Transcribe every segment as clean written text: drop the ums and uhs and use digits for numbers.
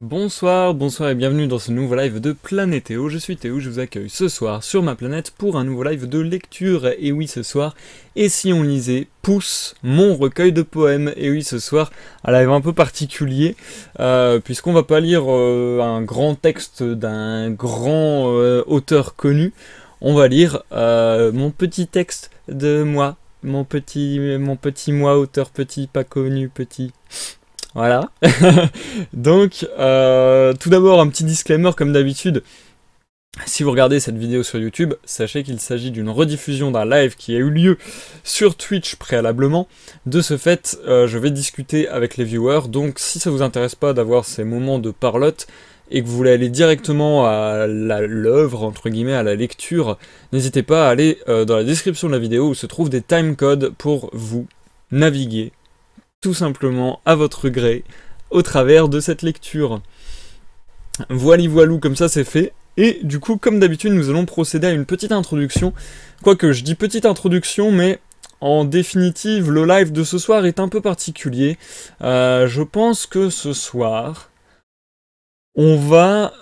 Bonsoir, bonsoir et bienvenue dans ce nouveau live de Planétéo. Je suis Théo, je vous accueille ce soir sur ma planète pour un nouveau live de lecture. Et oui, ce soir, et si on lisait Pousse, mon recueil de poèmes. Et oui, ce soir, un live un peu particulier, puisqu'on va pas lire un grand texte d'un grand auteur connu. On va lire mon petit texte de moi, mon petit moi, auteur petit, pas connu, petit. Voilà. Donc, tout d'abord, un petit disclaimer comme d'habitude. Si vous regardez cette vidéo sur YouTube, sachez qu'il s'agit d'une rediffusion d'un live qui a eu lieu sur Twitch préalablement. De ce fait, je vais discuter avec les viewers. Donc, si ça vous intéresse pas d'avoir ces moments de parlotte et que vous voulez aller directement à l'œuvre, entre guillemets, à la lecture, n'hésitez pas à aller dans la description de la vidéo où se trouvent des timecodes pour vous naviguer tout simplement à votre gré au travers de cette lecture. Voili voilou, comme ça c'est fait. Et du coup, comme d'habitude, nous allons procéder à une petite introduction. Quoique, je dis petite introduction, mais en définitive, le live de ce soir est un peu particulier. Je pense que ce soir, on va...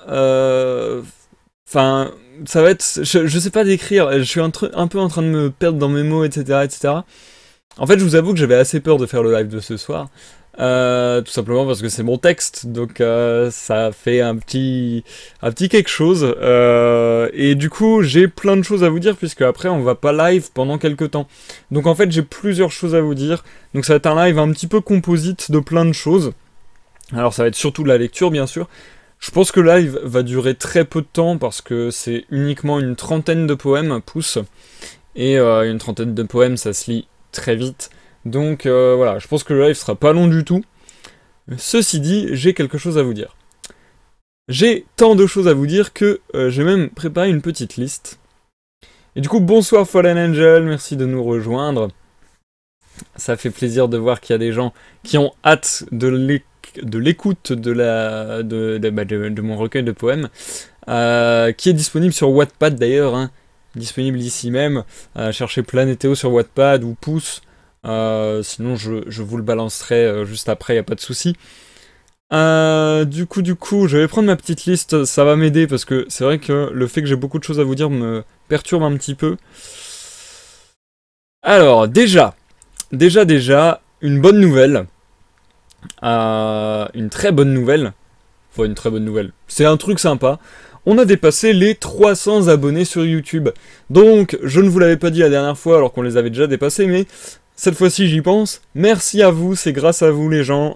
Enfin, ça va être... Je sais pas décrire, je suis un peu en train de me perdre dans mes mots, etc., etc. En fait, je vous avoue que j'avais assez peur de faire le live de ce soir. Tout simplement parce que c'est mon texte, donc ça fait un petit quelque chose. Et du coup, j'ai plein de choses à vous dire, puisque après, on va pas live pendant quelques temps. Donc en fait, j'ai plusieurs choses à vous dire. Donc ça va être un live un petit peu composite de plein de choses. Alors ça va être surtout de la lecture, bien sûr. Je pense que le live va durer très peu de temps, parce que c'est uniquement une trentaine de poèmes, pouce. Et une trentaine de poèmes, ça se lit très vite. Donc voilà, je pense que le live sera pas long du tout. Ceci dit, j'ai quelque chose à vous dire. J'ai tant de choses à vous dire que j'ai même préparé une petite liste. Et du coup, bonsoir Fallen Angel, merci de nous rejoindre. Ça fait plaisir de voir qu'il y a des gens qui ont hâte de l'écoute de mon recueil de poèmes, qui est disponible sur Wattpad d'ailleurs, hein, disponible ici même. Cherchez Planétéo sur Wattpad ou Pouce. Sinon je vous le balancerai juste après, y a pas de souci. Du coup, je vais prendre ma petite liste, ça va m'aider parce que c'est vrai que le fait que j'ai beaucoup de choses à vous dire me perturbe un petit peu. Alors, déjà, une bonne nouvelle. Une très bonne nouvelle. Enfin, une très bonne nouvelle. C'est un truc sympa. On a dépassé les 300 abonnés sur YouTube. Donc, je ne vous l'avais pas dit la dernière fois alors qu'on les avait déjà dépassés, mais cette fois-ci j'y pense. Merci à vous, c'est grâce à vous les gens.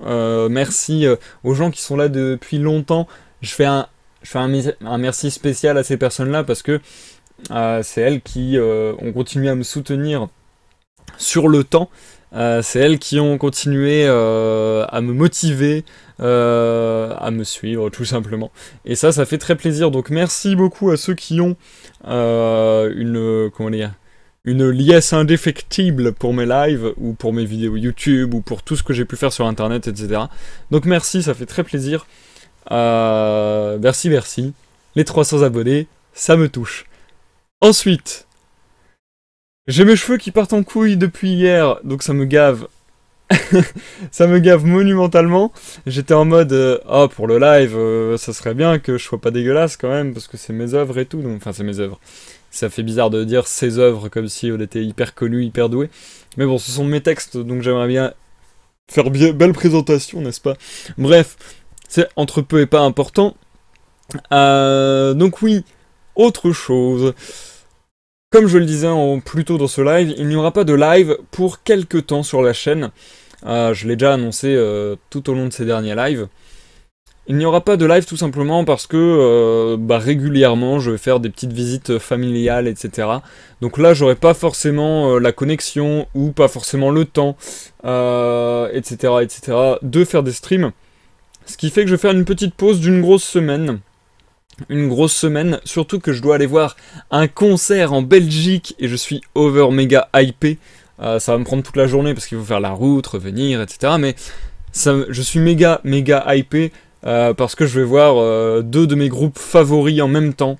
Merci aux gens qui sont là depuis longtemps. Je fais un merci spécial à ces personnes-là parce que c'est elles qui ont continué à me soutenir sur le temps. C'est elles qui ont continué à me motiver, à me suivre tout simplement. Et ça fait très plaisir. Donc merci beaucoup à ceux qui ont une liesse indéfectible pour mes lives, ou pour mes vidéos YouTube, ou pour tout ce que j'ai pu faire sur internet, etc. Donc merci, ça fait très plaisir. Merci. Les 300 abonnés, ça me touche. Ensuite, j'ai mes cheveux qui partent en couille depuis hier, donc ça me gave. Ça me gave monumentalement. J'étais en mode, pour le live, ça serait bien que je sois pas dégueulasse quand même, parce que c'est mes œuvres et tout. Donc, enfin, c'est mes œuvres. Ça fait bizarre de dire ses œuvres comme si on était hyper connu, hyper doué. Mais bon, ce sont mes textes, donc j'aimerais bien faire belle présentation, n'est-ce pas? Bref, c'est entre peu et pas important. Donc oui, autre chose. Comme je le disais plus tôt dans ce live, il n'y aura pas de live pour quelques temps sur la chaîne. Je l'ai déjà annoncé tout au long de ces derniers lives. Il n'y aura pas de live tout simplement parce que régulièrement je vais faire des petites visites familiales, etc. Donc là j'aurai pas forcément la connexion ou pas forcément le temps, etc., de faire des streams. Ce qui fait que je vais faire une petite pause d'une grosse semaine. Une grosse semaine, surtout que je dois aller voir un concert en Belgique et je suis over méga hypé. Ça va me prendre toute la journée parce qu'il faut faire la route, revenir, etc. Mais je suis méga hypé parce que je vais voir deux de mes groupes favoris en même temps.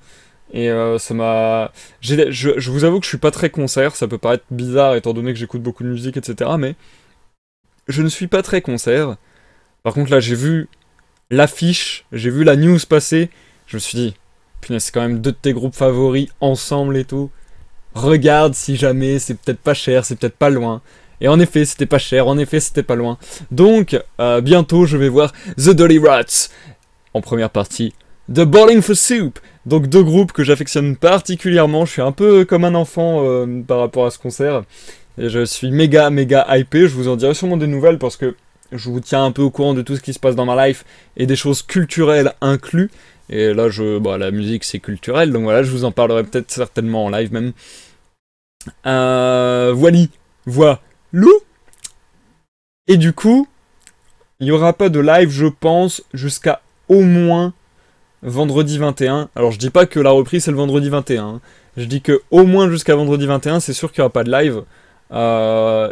Et ça m'a... Je vous avoue que je suis pas très concert, ça peut paraître bizarre étant donné que j'écoute beaucoup de musique, etc. Mais je ne suis pas très concert. Par contre là j'ai vu l'affiche, j'ai vu la news passer, je me suis dit, punaise, c'est quand même 2 de tes groupes favoris ensemble et tout. Regarde si jamais, c'est peut-être pas cher, c'est peut-être pas loin. Et en effet, c'était pas cher, en effet, c'était pas loin. Donc, bientôt, je vais voir The Dolly Rats en première partie. The Bowling for Soup. Donc 2 groupes que j'affectionne particulièrement. Je suis un peu comme un enfant par rapport à ce concert. Et je suis méga hypé. Je vous en dirai sûrement des nouvelles parce que je vous tiens un peu au courant de tout ce qui se passe dans ma life et des choses culturelles inclus. Et là, la musique c'est culturel, donc voilà, je vous en parlerai peut-être certainement en live même. Voilou. Et du coup, il n'y aura pas de live, je pense, jusqu'à au moins vendredi 21. Alors je dis pas que la reprise c'est le vendredi 21. Hein. Je dis que au moins jusqu'à vendredi 21, c'est sûr qu'il n'y aura pas de live.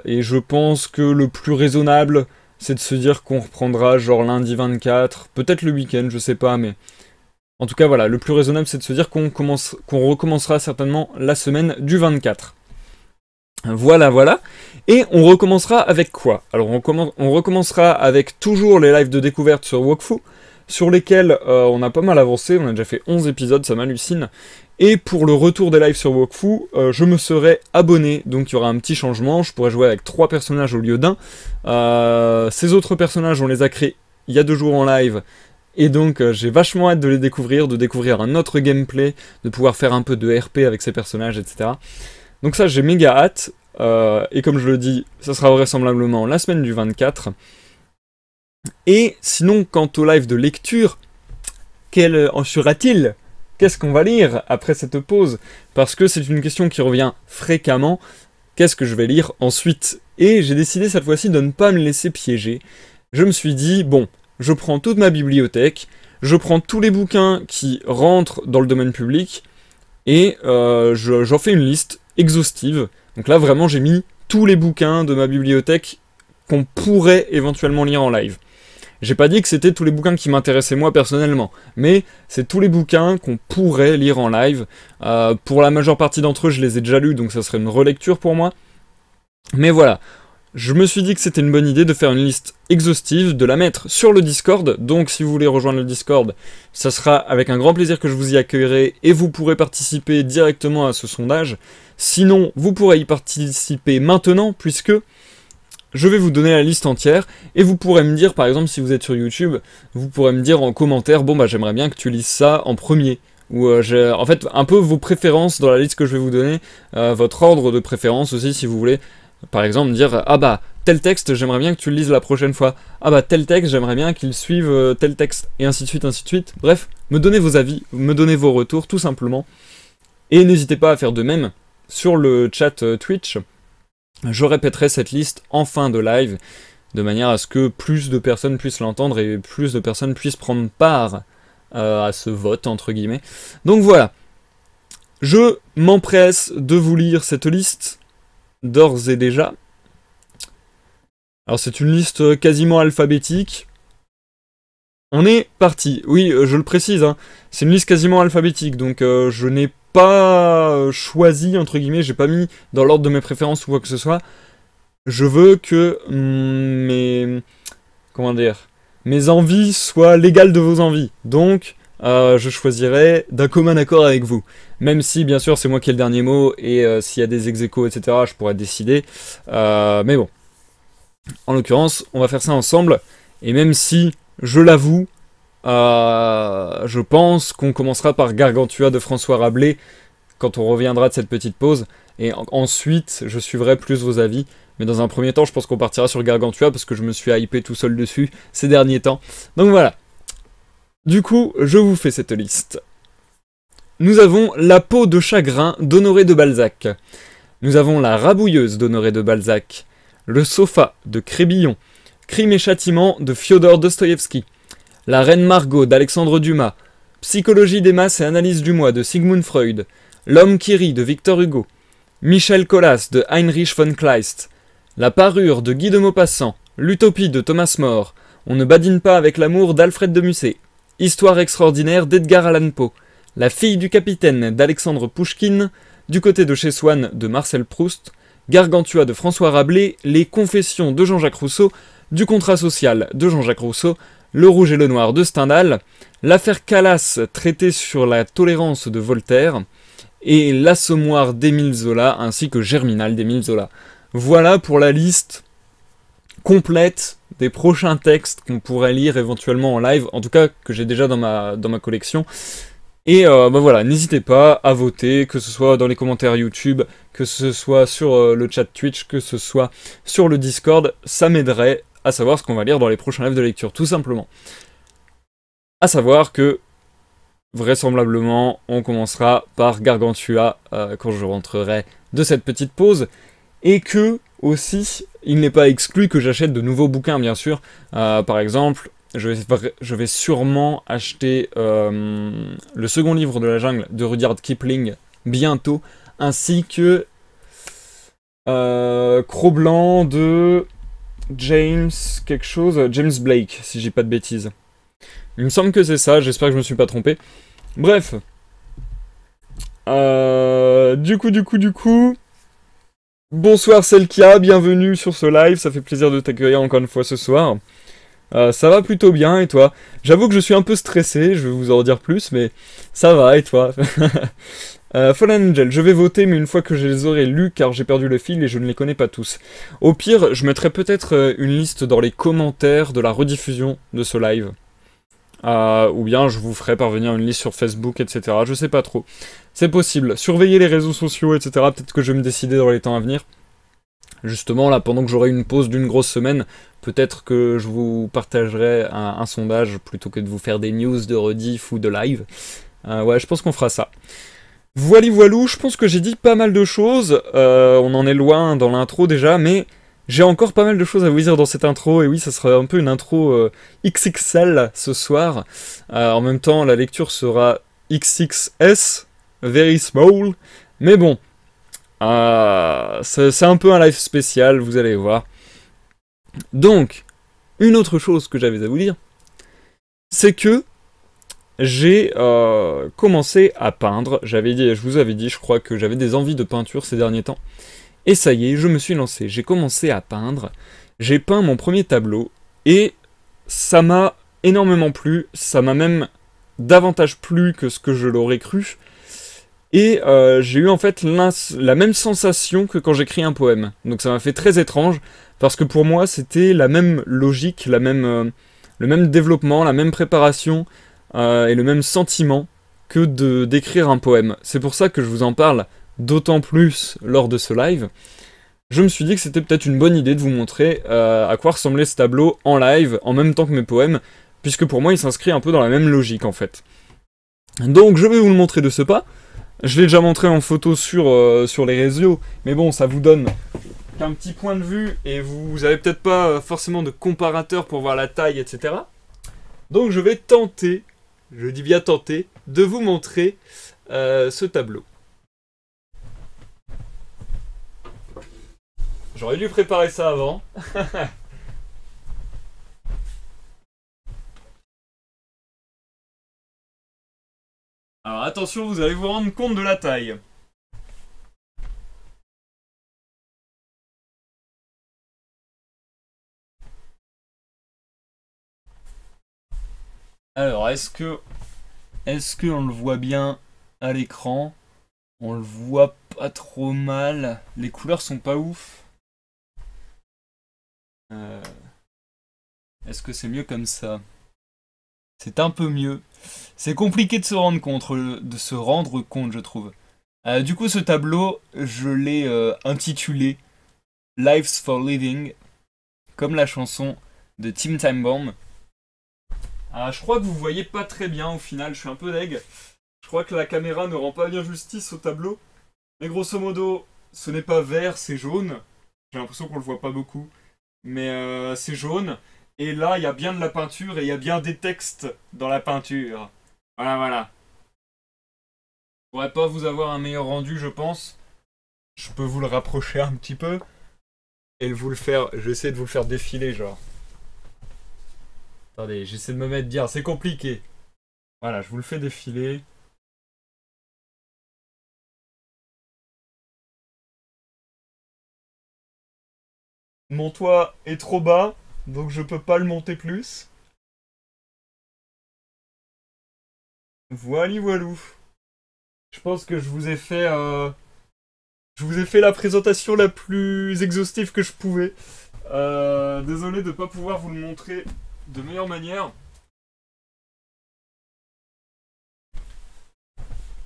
Et je pense que le plus raisonnable, c'est de se dire qu'on reprendra genre lundi 24, peut-être le week-end, je sais pas, mais... En tout cas, voilà, le plus raisonnable, c'est de se dire qu'on recommencera certainement la semaine du 24. Voilà. Et on recommencera avec quoi? Alors, on recommencera avec toujours les lives de découverte sur Wokfu, sur lesquels on a pas mal avancé, on a déjà fait 11 épisodes, ça m'hallucine. Et pour le retour des lives sur Wokfu, je me serai abonné, donc il y aura un petit changement, je pourrai jouer avec 3 personnages au lieu d'1. Ces autres personnages, on les a créés il y a 2 jours en live, et donc j'ai vachement hâte de les découvrir, de découvrir un autre gameplay, de pouvoir faire un peu de RP avec ces personnages, etc. Donc ça, j'ai méga hâte, et comme je le dis, ça sera vraisemblablement la semaine du 24. Et sinon, quant au live de lecture, quel en sera-t-il ? Qu'est-ce qu'on va lire après cette pause? Parce que c'est une question qui revient fréquemment. Qu'est-ce que je vais lire ensuite? Et j'ai décidé cette fois-ci de ne pas me laisser piéger. Je me suis dit, bon, je prends toute ma bibliothèque, je prends tous les bouquins qui rentrent dans le domaine public, et j'en fais une liste exhaustive. Donc là, vraiment, j'ai mis tous les bouquins de ma bibliothèque qu'on pourrait éventuellement lire en live. J'ai pas dit que c'était tous les bouquins qui m'intéressaient moi personnellement, mais c'est tous les bouquins qu'on pourrait lire en live. Pour la majeure partie d'entre eux, je les ai déjà lus, donc ça serait une relecture pour moi. Mais voilà, je me suis dit que c'était une bonne idée de faire une liste exhaustive, de la mettre sur le Discord. Donc si vous voulez rejoindre le Discord, ça sera avec un grand plaisir que je vous y accueillerai et vous pourrez participer directement à ce sondage. Sinon, vous pourrez y participer maintenant, puisque je vais vous donner la liste entière, et vous pourrez me dire, par exemple, si vous êtes sur YouTube, vous pourrez me dire en commentaire, bon bah j'aimerais bien que tu lises ça en premier, ou en fait, un peu vos préférences dans la liste que je vais vous donner, votre ordre de préférence aussi, si vous voulez, par exemple, me dire, ah bah, tel texte, j'aimerais bien que tu le lises la prochaine fois, ah bah, tel texte, j'aimerais bien qu'il suive tel texte, et ainsi de suite, ainsi de suite. Bref, me donnez vos avis, me donnez vos retours, tout simplement, et n'hésitez pas à faire de même sur le chat Twitch. Je répéterai cette liste en fin de live, de manière à ce que plus de personnes puissent l'entendre et plus de personnes puissent prendre part à ce vote, entre guillemets. Donc voilà, je m'empresse de vous lire cette liste, d'ores et déjà. Alors c'est une liste quasiment alphabétique. On est parti. Oui, je le précise, hein, c'est une liste quasiment alphabétique, donc je n'ai pas choisi, entre guillemets, j'ai pas mis dans l'ordre de mes préférences ou quoi que ce soit. Je veux que mes envies soient l'égale de vos envies. Donc, je choisirai d'un commun accord avec vous. Même si, bien sûr, c'est moi qui ai le dernier mot, et s'il y a des ex-aequo, etc., je pourrais décider. Mais bon. En l'occurrence, on va faire ça ensemble. Et même si, je l'avoue, je pense qu'on commencera par Gargantua de François Rabelais quand on reviendra de cette petite pause, et ensuite je suivrai plus vos avis, mais dans un premier temps je pense qu'on partira sur Gargantua parce que je me suis hypé tout seul dessus ces derniers temps. Donc voilà, du coup je vous fais cette liste. Nous avons La peau de chagrin d'Honoré de Balzac, nous avons La rabouilleuse d'Honoré de Balzac, Le sofa de Crébillon, Crime et châtiment de Fyodor Dostoïevski, La reine Margot d'Alexandre Dumas, Psychologie des masses et analyse du moi de Sigmund Freud, L'homme qui rit de Victor Hugo, Michel Colas de Heinrich von Kleist, La parure de Guy de Maupassant, L'utopie de Thomas More, On ne badine pas avec l'amour d'Alfred de Musset, Histoire extraordinaire d'Edgar Allan Poe, La fille du capitaine d'Alexandre Pouchkine, Du côté de chez Swann de Marcel Proust, Gargantua de François Rabelais, Les confessions de Jean-Jacques Rousseau, Du contrat social de Jean-Jacques Rousseau, Le Rouge et le Noir de Stendhal, l'affaire Calas traitée sur la tolérance de Voltaire, et l'Assommoir d'Émile Zola, ainsi que Germinal d'Émile Zola. Voilà pour la liste complète des prochains textes qu'on pourrait lire éventuellement en live, en tout cas que j'ai déjà dans ma collection. Et bah voilà, n'hésitez pas à voter, que ce soit dans les commentaires YouTube, que ce soit sur le chat Twitch, que ce soit sur le Discord, ça m'aiderait à savoir ce qu'on va lire dans les prochains lives de lecture, tout simplement. À savoir que, vraisemblablement, on commencera par Gargantua quand je rentrerai de cette petite pause, et que, aussi, il n'est pas exclu que j'achète de nouveaux bouquins, bien sûr. Par exemple, je vais sûrement acheter le second livre de la jungle de Rudyard Kipling bientôt, ainsi que Cro-Blanc de James Blake, si j'ai pas de bêtises. Il me semble que c'est ça, j'espère que je me suis pas trompé. Bref. Du coup... Bonsoir Selkia, bienvenue sur ce live, ça fait plaisir de t'accueillir encore une fois ce soir. Ça va plutôt bien, et toi? J'avoue que je suis un peu stressé, je vais vous en dire plus, mais ça va, et toi? Fallen Angel, je vais voter, mais une fois que je les aurai lus, car j'ai perdu le fil et je ne les connais pas tous. Au pire, je mettrai peut-être une liste dans les commentaires de la rediffusion de ce live. Ou bien je vous ferai parvenir une liste sur Facebook, etc. Je sais pas trop. C'est possible. Surveillez les réseaux sociaux, etc. Peut-être que je vais me décider dans les temps à venir. Justement, là, pendant que j'aurai une pause d'une grosse semaine, peut-être que je vous partagerai un sondage plutôt que de vous faire des news de rediff ou de live. Ouais, je pense qu'on fera ça. Voilou, je pense que j'ai dit pas mal de choses. On en est loin dans l'intro déjà, mais j'ai encore pas mal de choses à vous dire dans cette intro. Et oui, ça sera un peu une intro XXL ce soir. En même temps, la lecture sera XXS, very small. Mais bon, c'est un peu un live spécial, vous allez voir. Donc, une autre chose que j'avais à vous dire, c'est que j'ai commencé à peindre. Je vous avais dit, je crois que j'avais des envies de peinture ces derniers temps. Et ça y est, je me suis lancé. J'ai commencé à peindre. J'ai peint mon premier tableau. Et ça m'a énormément plu. Ça m'a même davantage plu que ce que je l'aurais cru. Et j'ai eu en fait la même sensation que quand j'écris un poème. Donc ça m'a fait très étrange. Parce que pour moi, c'était la même logique, le même développement, la même préparation. Et le même sentiment que d'écrire un poème. C'est pour ça que je vous en parle d'autant plus lors de ce live. Je me suis dit que c'était peut-être une bonne idée de vous montrer à quoi ressemblait ce tableau en live, en même temps que mes poèmes, puisque pour moi il s'inscrit un peu dans la même logique en fait. Donc je vais vous le montrer de ce pas. Je l'ai déjà montré en photo sur les réseaux, mais bon, ça vous donne qu'un petit point de vue, et vous avez peut-être pas forcément de comparateur pour voir la taille, etc. Donc je vais tenter, je dis bien tenter, de vous montrer ce tableau. J'aurais dû préparer ça avant. Alors attention, vous allez vous rendre compte de la taille. Alors, est-ce qu'on le voit bien à l'écran? On le voit pas trop mal. Les couleurs sont pas ouf. Est-ce que c'est mieux comme ça? C'est un peu mieux. C'est compliqué de se rendre compte, je trouve. Du coup, ce tableau, je l'ai intitulé Lives for Living, comme la chanson de Tim Time Bomb. Je crois que vous voyez pas très bien au final, je suis un peu deg. Je crois que la caméra ne rend pas bien justice au tableau. Mais grosso modo, ce n'est pas vert, c'est jaune. J'ai l'impression qu'on le voit pas beaucoup. Mais c'est jaune. Et là, il y a bien de la peinture et il y a bien des textes dans la peinture. Voilà. Je pourrais pas vous avoir un meilleur rendu, je pense. Je peux vous le rapprocher un petit peu. Et vous le faire... Je vais essayer de vous le faire défiler, genre. Attendez, j'essaie de me mettre bien. C'est compliqué. Voilà, je vous le fais défiler. Mon toit est trop bas, donc je peux pas le monter plus. Voili voilou. Je pense que je vous ai fait la présentation la plus exhaustive que je pouvais. Désolé de ne pas pouvoir vous le montrer de meilleure manière.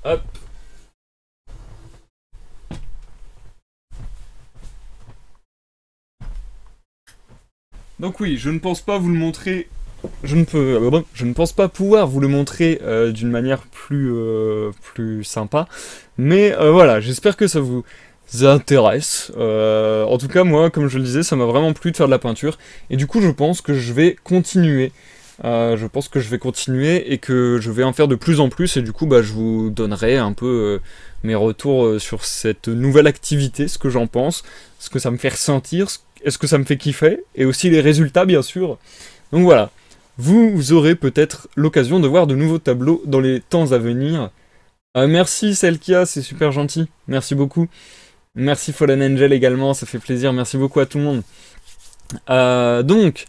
Hop. Donc oui, je ne pense pas vous le montrer. Je ne pense pas pouvoir vous le montrer d'une manière plus sympa. Mais voilà, j'espère que ça vous intéresse. En tout cas, moi, comme je le disais, ça m'a vraiment plu de faire de la peinture. Et du coup, je pense que je vais continuer. Je pense que je vais continuer et que je vais en faire de plus en plus. Et du coup, bah, je vous donnerai un peu mes retours sur cette nouvelle activité, ce que j'en pense, ce que ça me fait ressentir, est-ce que ça me fait kiffer, et aussi les résultats, bien sûr. Donc voilà. Vous aurez peut-être l'occasion de voir de nouveaux tableaux dans les temps à venir. Merci Selkia, c'est super gentil. Merci beaucoup. Merci Fallen Angel également, ça fait plaisir. Merci beaucoup à tout le monde. Donc,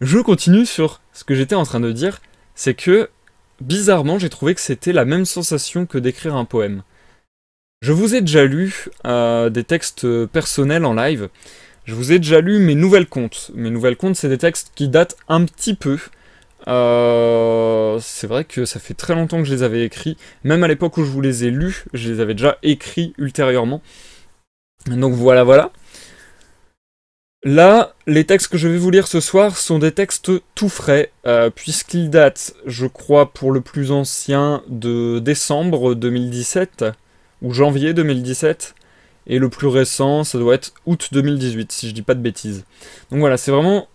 je continue sur ce que j'étais en train de dire. C'est que, bizarrement, j'ai trouvé que c'était la même sensation que d'écrire un poème. Je vous ai déjà lu des textes personnels en live. Je vous ai déjà lu mes nouvelles contes. Mes nouvelles contes, c'est des textes qui datent un petit peu. C'est vrai que ça fait très longtemps que je les avais écrits. Même à l'époque où je vous les ai lus, je les avais déjà écrits ultérieurement. Donc voilà, voilà. Là, les textes que je vais vous lire ce soir sont des textes tout frais, puisqu'ils datent, je crois, pour le plus ancien, de décembre 2017, ou janvier 2017. Et le plus récent, ça doit être août 2018, si je dis pas de bêtises. Donc voilà, c'est vraiment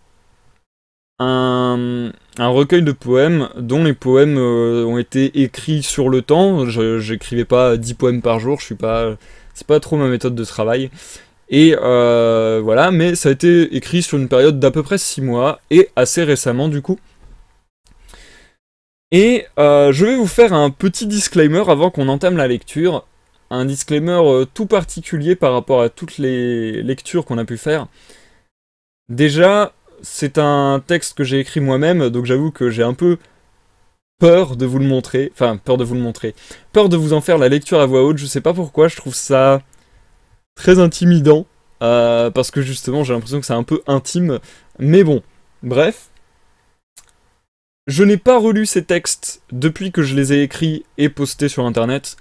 un recueil de poèmes dont les poèmes ont été écrits sur le temps. J'écrivais pas 10 poèmes par jour, c'est pas trop ma méthode de travail. Et voilà, mais ça a été écrit sur une période d'à peu près 6 mois, et assez récemment du coup. Et je vais vous faire un petit disclaimer avant qu'on entame la lecture. Un disclaimer tout particulier par rapport à toutes les lectures qu'on a pu faire. Déjà, c'est un texte que j'ai écrit moi-même, donc j'avoue que j'ai un peu peur de vous le montrer. Enfin, peur de vous le montrer. Peur de vous en faire la lecture à voix haute, je sais pas pourquoi, je trouve ça très intimidant. Parce que justement, j'ai l'impression que c'est un peu intime. Mais bon, bref. Je n'ai pas relu ces textes depuis que je les ai écrits et postés sur internet.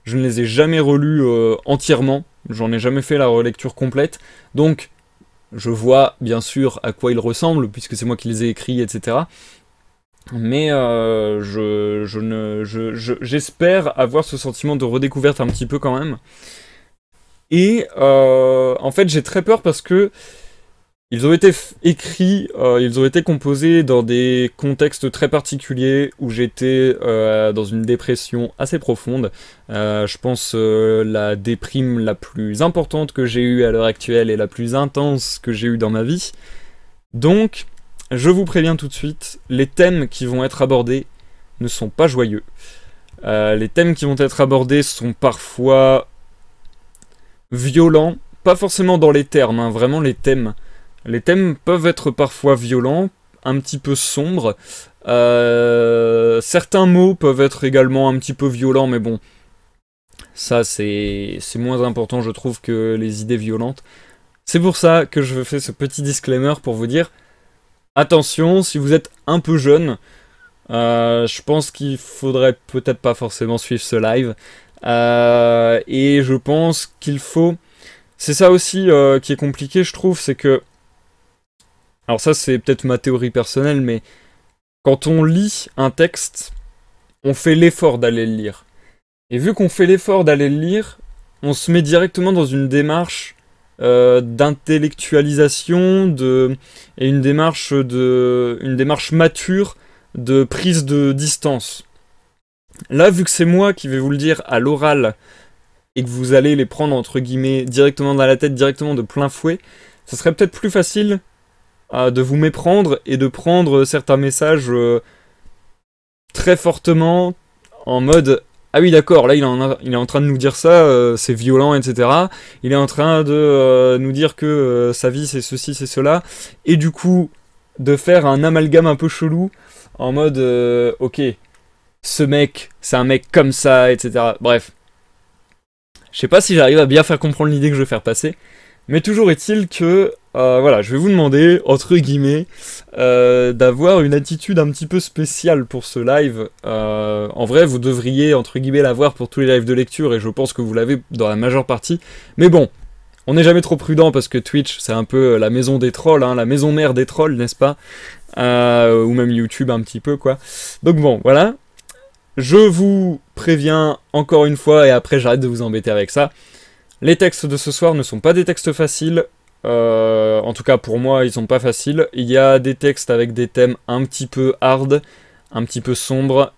Je ne les ai jamais relus entièrement, j'en ai jamais fait la relecture complète, donc je vois bien sûr à quoi ils ressemblent, puisque c'est moi qui les ai écrits, etc. Mais j'espère avoir ce sentiment de redécouverte un petit peu quand même. Et en fait j'ai très peur parce que ils ont été écrits, ils ont été composés dans des contextes très particuliers où j'étais dans une dépression assez profonde. Je pense la déprime la plus importante que j'ai eue à l'heure actuelle et la plus intense que j'ai eue dans ma vie. Donc, je vous préviens tout de suite, les thèmes qui vont être abordés ne sont pas joyeux. Les thèmes qui vont être abordés sont parfois violents, pas forcément dans les termes, hein, vraiment les thèmes. Les thèmes peuvent être parfois violents, un petit peu sombres. Certains mots peuvent être également un petit peu violents, mais bon, ça c'est moins important je trouve que les idées violentes. C'est pour ça que je fais ce petit disclaimer pour vous dire, attention, si vous êtes un peu jeune, je pense qu'il faudrait peut-être pas forcément suivre ce live. Et je pense qu'il faut... C'est ça aussi qui est compliqué je trouve, c'est que... Alors ça c'est peut-être ma théorie personnelle, mais quand on lit un texte, on fait l'effort d'aller le lire. Et vu qu'on fait l'effort d'aller le lire, on se met directement dans une démarche d'intellectualisation et une démarche mature de prise de distance. Là, vu que c'est moi qui vais vous le dire à l'oral et que vous allez les prendre entre guillemets directement dans la tête, directement de plein fouet, ça serait peut-être plus facile de vous méprendre et de prendre certains messages très fortement en mode ah oui d'accord, là il est en train de nous dire ça, c'est violent, etc. Il est en train de nous dire que sa vie c'est ceci, c'est cela, et du coup de faire un amalgame un peu chelou en mode ok, ce mec, c'est un mec comme ça, etc. Bref. Je sais pas si j'arrive à bien faire comprendre l'idée que je veux faire passer, mais toujours est-il que, voilà, je vais vous demander, entre guillemets, d'avoir une attitude un petit peu spéciale pour ce live. En vrai, vous devriez, entre guillemets, l'avoir pour tous les lives de lecture, et je pense que vous l'avez dans la majeure partie. Mais bon, on n'est jamais trop prudent, parce que Twitch, c'est un peu la maison des trolls, hein, la maison mère des trolls, n'est-ce pas? Ou même YouTube un petit peu, quoi. Donc bon, voilà. Je vous préviens encore une fois, et après j'arrête de vous embêter avec ça. Les textes de ce soir ne sont pas des textes faciles. En tout cas pour moi, ils sont pas faciles. Il y a des textes avec des thèmes un petit peu hard, un petit peu sombres,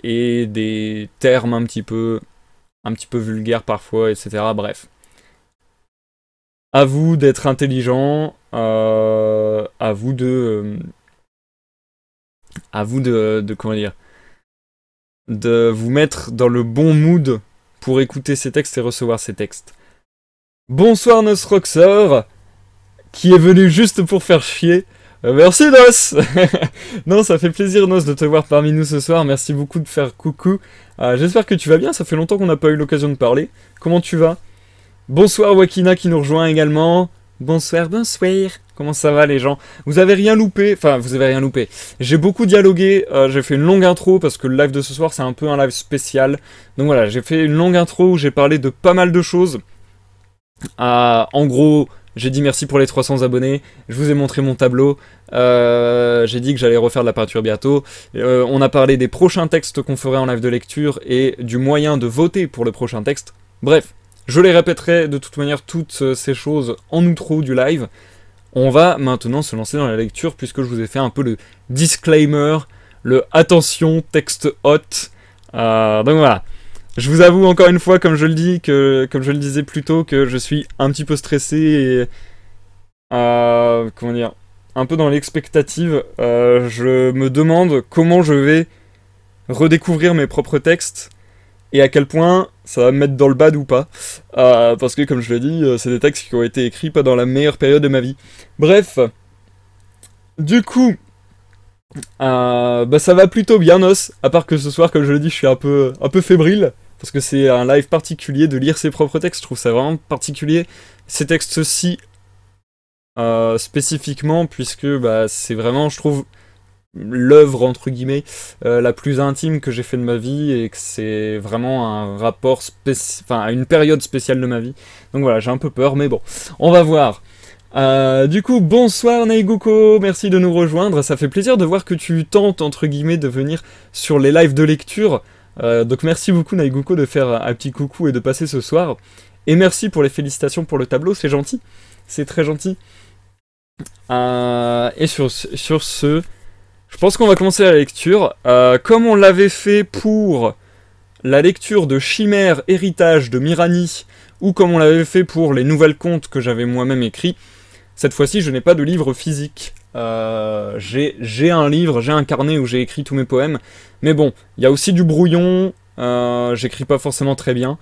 et des termes un petit peu vulgaires parfois, etc. Bref. À vous d'être intelligent, à vous de comment dire, de vous mettre dans le bon mood pour écouter ces textes et recevoir ces textes. Bonsoir Nosroxor, qui est venu juste pour faire chier. Merci Nos. Non, ça fait plaisir Nos de te voir parmi nous ce soir, merci beaucoup de faire coucou. J'espère que tu vas bien, ça fait longtemps qu'on n'a pas eu l'occasion de parler. Comment tu vas? Bonsoir Wakina qui nous rejoint également. Bonsoir, bonsoir. Comment ça va les gens? Vous avez rien loupé, enfin vous avez rien loupé. J'ai beaucoup dialogué, j'ai fait une longue intro parce que le live de ce soir c'est un peu un live spécial. Donc voilà, j'ai fait une longue intro où j'ai parlé de pas mal de choses. En gros, j'ai dit merci pour les 300 abonnés, je vous ai montré mon tableau, j'ai dit que j'allais refaire de la peinture bientôt. On a parlé des prochains textes qu'on ferait en live de lecture et du moyen de voter pour le prochain texte. Bref, je les répéterai de toute manière toutes ces choses en outro du live. On va maintenant se lancer dans la lecture puisque je vous ai fait un peu le disclaimer, le attention texte hot. Donc voilà. Je vous avoue encore une fois, comme je le disais plus tôt, que je suis un petit peu stressé et comment dire, un peu dans l'expectative. Je me demande comment je vais redécouvrir mes propres textes et à quel point ça va me mettre dans le bad ou pas. Parce que comme je l'ai dit, c'est des textes qui ont été écrits pas dans la meilleure période de ma vie. Bref, du coup, ça va plutôt bien, Nos. À part que ce soir, comme je l'ai dit, je suis un peu fébrile. Parce que c'est un live particulier de lire ses propres textes. Je trouve ça vraiment particulier. Ces textes-ci, spécifiquement, puisque c'est vraiment, je trouve, l'œuvre entre guillemets la plus intime que j'ai fait de ma vie et que c'est vraiment un rapport à une période spéciale de ma vie. Donc voilà, j'ai un peu peur, mais bon, on va voir. Du coup, bonsoir Naiguko, merci de nous rejoindre. Ça fait plaisir de voir que tu tentes entre guillemets de venir sur les lives de lecture. Donc merci beaucoup Naiguko de faire un petit coucou et de passer ce soir. Et merci pour les félicitations pour le tableau, c'est gentil, c'est très gentil. Et sur ce, je pense qu'on va commencer la lecture. Comme on l'avait fait pour la lecture de Chimère, Héritage de Mirani, ou comme on l'avait fait pour les nouvelles contes que j'avais moi-même écrits, cette fois-ci je n'ai pas de livre physique. J'ai un livre, j'ai un carnet où j'ai écrit tous mes poèmes, mais bon, il y a aussi du brouillon, j'écris pas forcément très bien,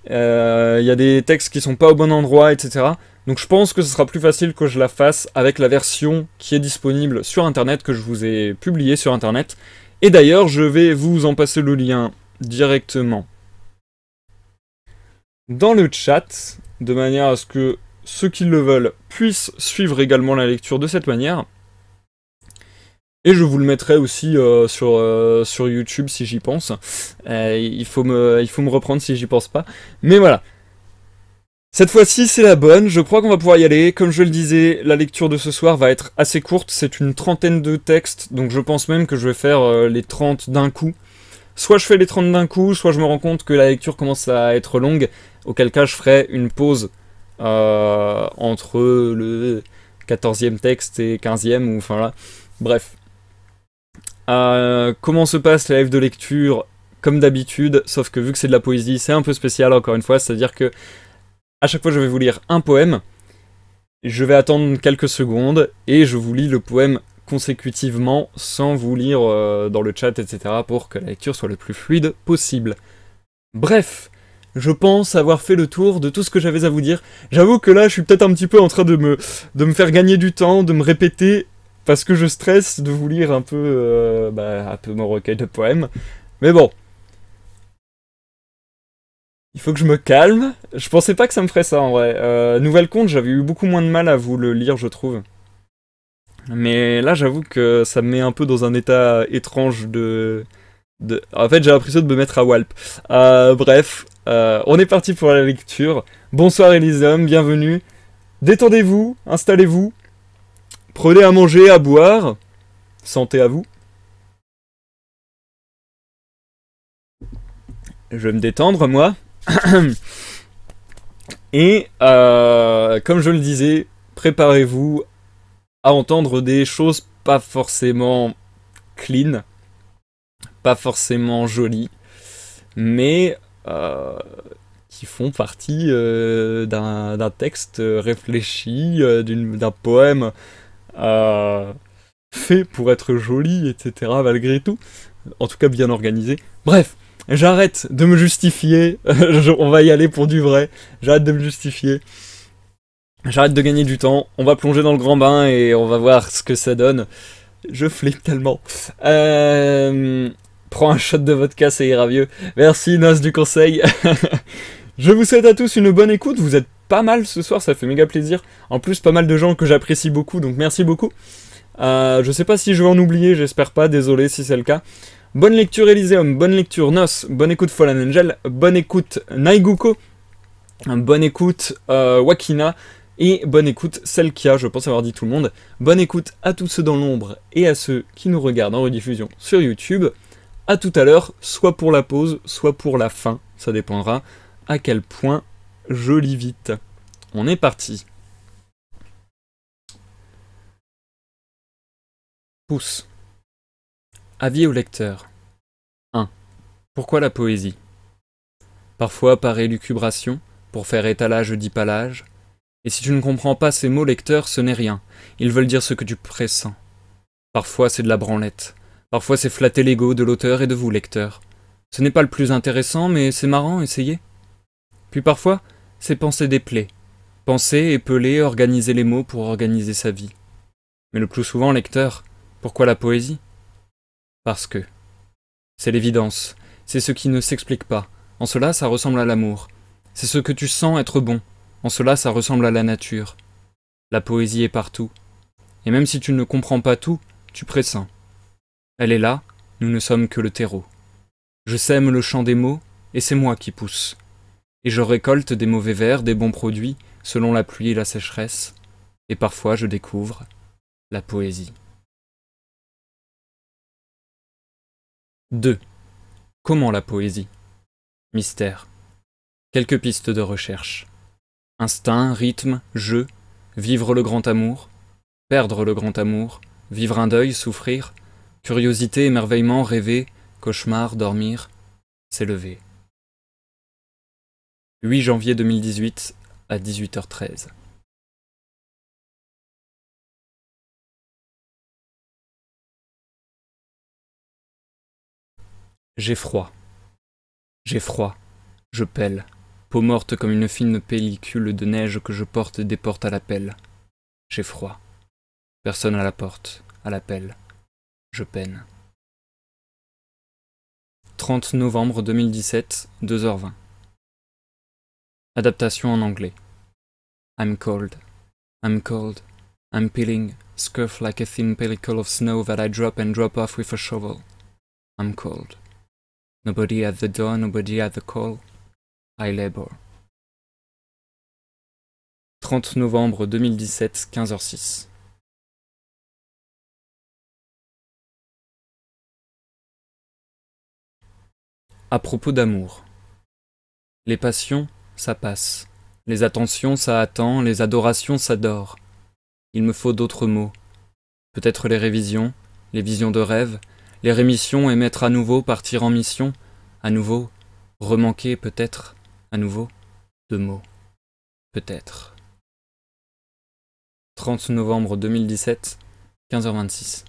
il y a des textes qui sont pas au bon endroit, etc. Donc je pense que ce sera plus facile que je la fasse avec la version qui est disponible sur internet, que je vous ai publiée sur internet. Et d'ailleurs, je vais vous en passer le lien directement dans le chat, de manière à ce que ceux qui le veulent puissent suivre également la lecture de cette manière. Et je vous le mettrai aussi sur YouTube si j'y pense. Il faut me reprendre si j'y pense pas. Mais voilà. Cette fois-ci, c'est la bonne, je crois qu'on va pouvoir y aller. Comme je le disais, la lecture de ce soir va être assez courte, c'est une trentaine de textes, donc je pense même que je vais faire les 30 d'un coup. Soit je fais les 30 d'un coup, soit je me rends compte que la lecture commence à être longue, auquel cas je ferai une pause entre le 14e texte et 15e, ou enfin là, bref. Comment se passe la live de lecture? Comme d'habitude, sauf que vu que c'est de la poésie, c'est un peu spécial encore une fois, c'est-à-dire que à chaque fois, je vais vous lire un poème, je vais attendre quelques secondes, et je vous lis le poème consécutivement, sans vous lire dans le chat, etc., pour que la lecture soit le plus fluide possible. Bref, je pense avoir fait le tour de tout ce que j'avais à vous dire. J'avoue que là, je suis peut-être un petit peu en train de me faire gagner du temps, de me répéter, parce que je stresse de vous lire un peu mon recueil de poèmes. Mais bon, il faut que je me calme. Je pensais pas que ça me ferait ça en vrai. Nouvelle Conte, j'avais eu beaucoup moins de mal à vous le lire, je trouve. Mais là, j'avoue que ça me met un peu dans un état étrange En fait, j'ai l'impression de me mettre à Walp. Bref, on est parti pour la lecture. Bonsoir Elysium, bienvenue. Détendez-vous, installez-vous. Prenez à manger, à boire. Santé à vous. Je vais me détendre, moi. Et comme je le disais, préparez-vous à entendre des choses pas forcément clean, pas forcément jolies, mais qui font partie d'un texte réfléchi, d'un poème fait pour être joli, etc. malgré tout. En tout cas bien organisé. Bref, j'arrête de me justifier. On va y aller pour du vrai. J'arrête de me justifier. J'arrête de gagner du temps. On va plonger dans le grand bain et on va voir ce que ça donne. Je flippe tellement. Prends un shot de vodka, ça ira mieux. Merci Nos du conseil. Je vous souhaite à tous une bonne écoute. Vous êtes pas mal ce soir, ça fait méga plaisir. En plus, pas mal de gens que j'apprécie beaucoup, donc merci beaucoup. Je sais pas si je vais en oublier, j'espère pas, désolé si c'est le cas. Bonne lecture Elysium, bonne lecture Nos, bonne écoute Fallen Angel, bonne écoute Naiguko, bonne écoute Wakina, et bonne écoute Selkia, je pense avoir dit tout le monde. Bonne écoute à tous ceux dans l'ombre et à ceux qui nous regardent en rediffusion sur YouTube. À tout à l'heure, soit pour la pause, soit pour la fin, ça dépendra à quel point je lis vite. On est parti. Pouce. Avis au lecteur. 1. Pourquoi la poésie? Parfois par élucubration, pour faire étalage d'hypalage. Et si tu ne comprends pas ces mots, lecteur, ce n'est rien. Ils veulent dire ce que tu pressens. Parfois c'est de la branlette. Parfois c'est flatter l'ego de l'auteur et de vous, lecteur. Ce n'est pas le plus intéressant, mais c'est marrant, essayez. Puis parfois, c'est penser des plaies. Penser, épeler, organiser les mots pour organiser sa vie. Mais le plus souvent, lecteur, pourquoi la poésie? Parce que. C'est l'évidence. C'est ce qui ne s'explique pas. En cela, ça ressemble à l'amour. C'est ce que tu sens être bon. En cela, ça ressemble à la nature. La poésie est partout. Et même si tu ne comprends pas tout, tu pressens. Elle est là, nous ne sommes que le terreau. Je sème le champ des mots, et c'est moi qui pousse. Et je récolte des mauvais vers, des bons produits, selon la pluie et la sécheresse. Et parfois je découvre la poésie. 2. Comment la poésie? Mystère. Quelques pistes de recherche. Instinct, rythme, jeu, vivre le grand amour, perdre le grand amour, vivre un deuil, souffrir, curiosité, émerveillement, rêver, cauchemar, dormir, s'élever. 8 janvier 2018 à 18h13. J'ai froid. J'ai froid. Je pèle. Peau morte comme une fine pellicule de neige que je porte des portes à la pelle. J'ai froid. Personne à la porte, à la pelle. Je peine. 30 novembre 2017, 2h20. Adaptation en anglais. I'm cold. I'm cold. I'm peeling, scuff like a thin pellicle of snow that I drop and drop off with a shovel. I'm cold. Nobody at the door, nobody at the call. I labor. 30 novembre 2017, 15h06. À propos d'amour. Les passions, ça passe. Les attentions, ça attend. Les adorations, ça dort. Il me faut d'autres mots. Peut-être les révisions, les visions de rêve, les rémissions et mettre à nouveau, partir en mission, à nouveau, remanquer peut-être, à nouveau, de mots. Peut-être. 30 novembre 2017, 15h26.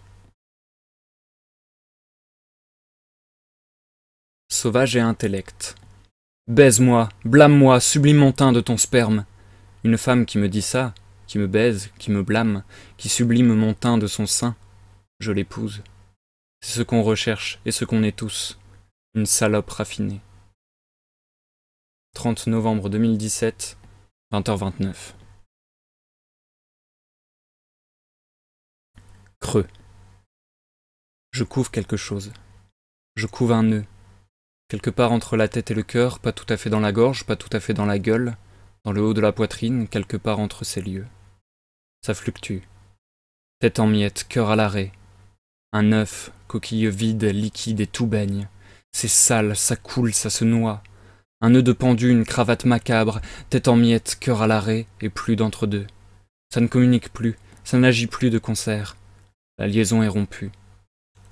Sauvage et intellect. Baise-moi, blâme-moi, sublime mon teint de ton sperme. Une femme qui me dit ça, qui me baise, qui me blâme, qui sublime mon teint de son sein, je l'épouse. C'est ce qu'on recherche et ce qu'on est tous, une salope raffinée. 30 novembre 2017, 20h29. Creux. Je couve quelque chose. Je couve un nœud. Quelque part entre la tête et le cœur, pas tout à fait dans la gorge, pas tout à fait dans la gueule, dans le haut de la poitrine, quelque part entre ces lieux. Ça fluctue. Tête en miettes, cœur à l'arrêt. Un œuf, coquille vide, liquide et tout baigne. C'est sale, ça coule, ça se noie. Un nœud de pendu, une cravate macabre, tête en miettes, cœur à l'arrêt, et plus d'entre-deux. Ça ne communique plus, ça n'agit plus de concert. La liaison est rompue.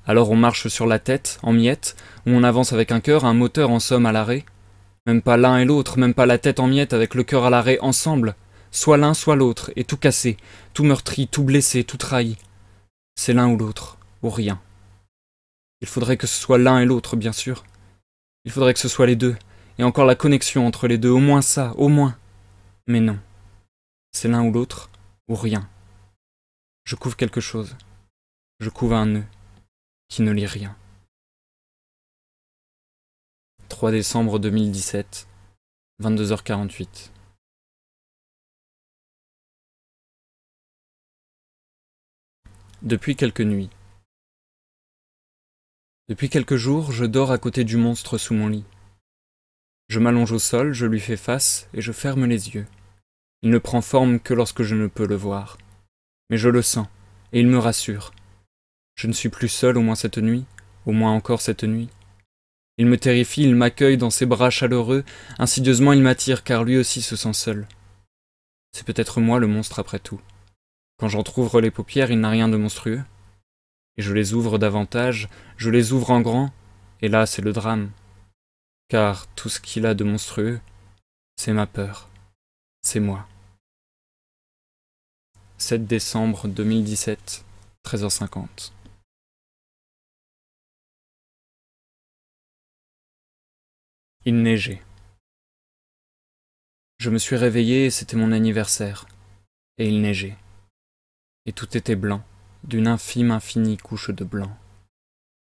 Alors on marche sur la tête, en miettes, ou on avance avec un cœur, un moteur en somme à l'arrêt. Même pas l'un et l'autre, même pas la tête en miettes avec le cœur à l'arrêt ensemble. Soit l'un, soit l'autre, et tout cassé, tout meurtri, tout blessé, tout trahi. C'est l'un ou l'autre, ou rien. Il faudrait que ce soit l'un et l'autre, bien sûr. Il faudrait que ce soit les deux, et encore la connexion entre les deux, au moins ça, au moins. Mais non. C'est l'un ou l'autre, ou rien. Je couve quelque chose. Je couve un nœud, qui ne lit rien. 3 décembre 2017, 22h48. Depuis quelques nuits. Depuis quelques jours, je dors à côté du monstre sous mon lit. Je m'allonge au sol, je lui fais face et je ferme les yeux. Il ne prend forme que lorsque je ne peux le voir. Mais je le sens, et il me rassure. Je ne suis plus seul au moins cette nuit, au moins encore cette nuit. Il me terrifie, il m'accueille dans ses bras chaleureux, insidieusement il m'attire car lui aussi se sent seul. C'est peut-être moi le monstre après tout. Quand j'entr'ouvre les paupières, il n'a rien de monstrueux. Et je les ouvre davantage, je les ouvre en grand, et là c'est le drame. Car tout ce qu'il a de monstrueux, c'est ma peur, c'est moi. 7 décembre 2017, 13h50. Il neigeait. Je me suis réveillé et c'était mon anniversaire. Et il neigeait. Et tout était blanc, d'une infime infinie couche de blanc.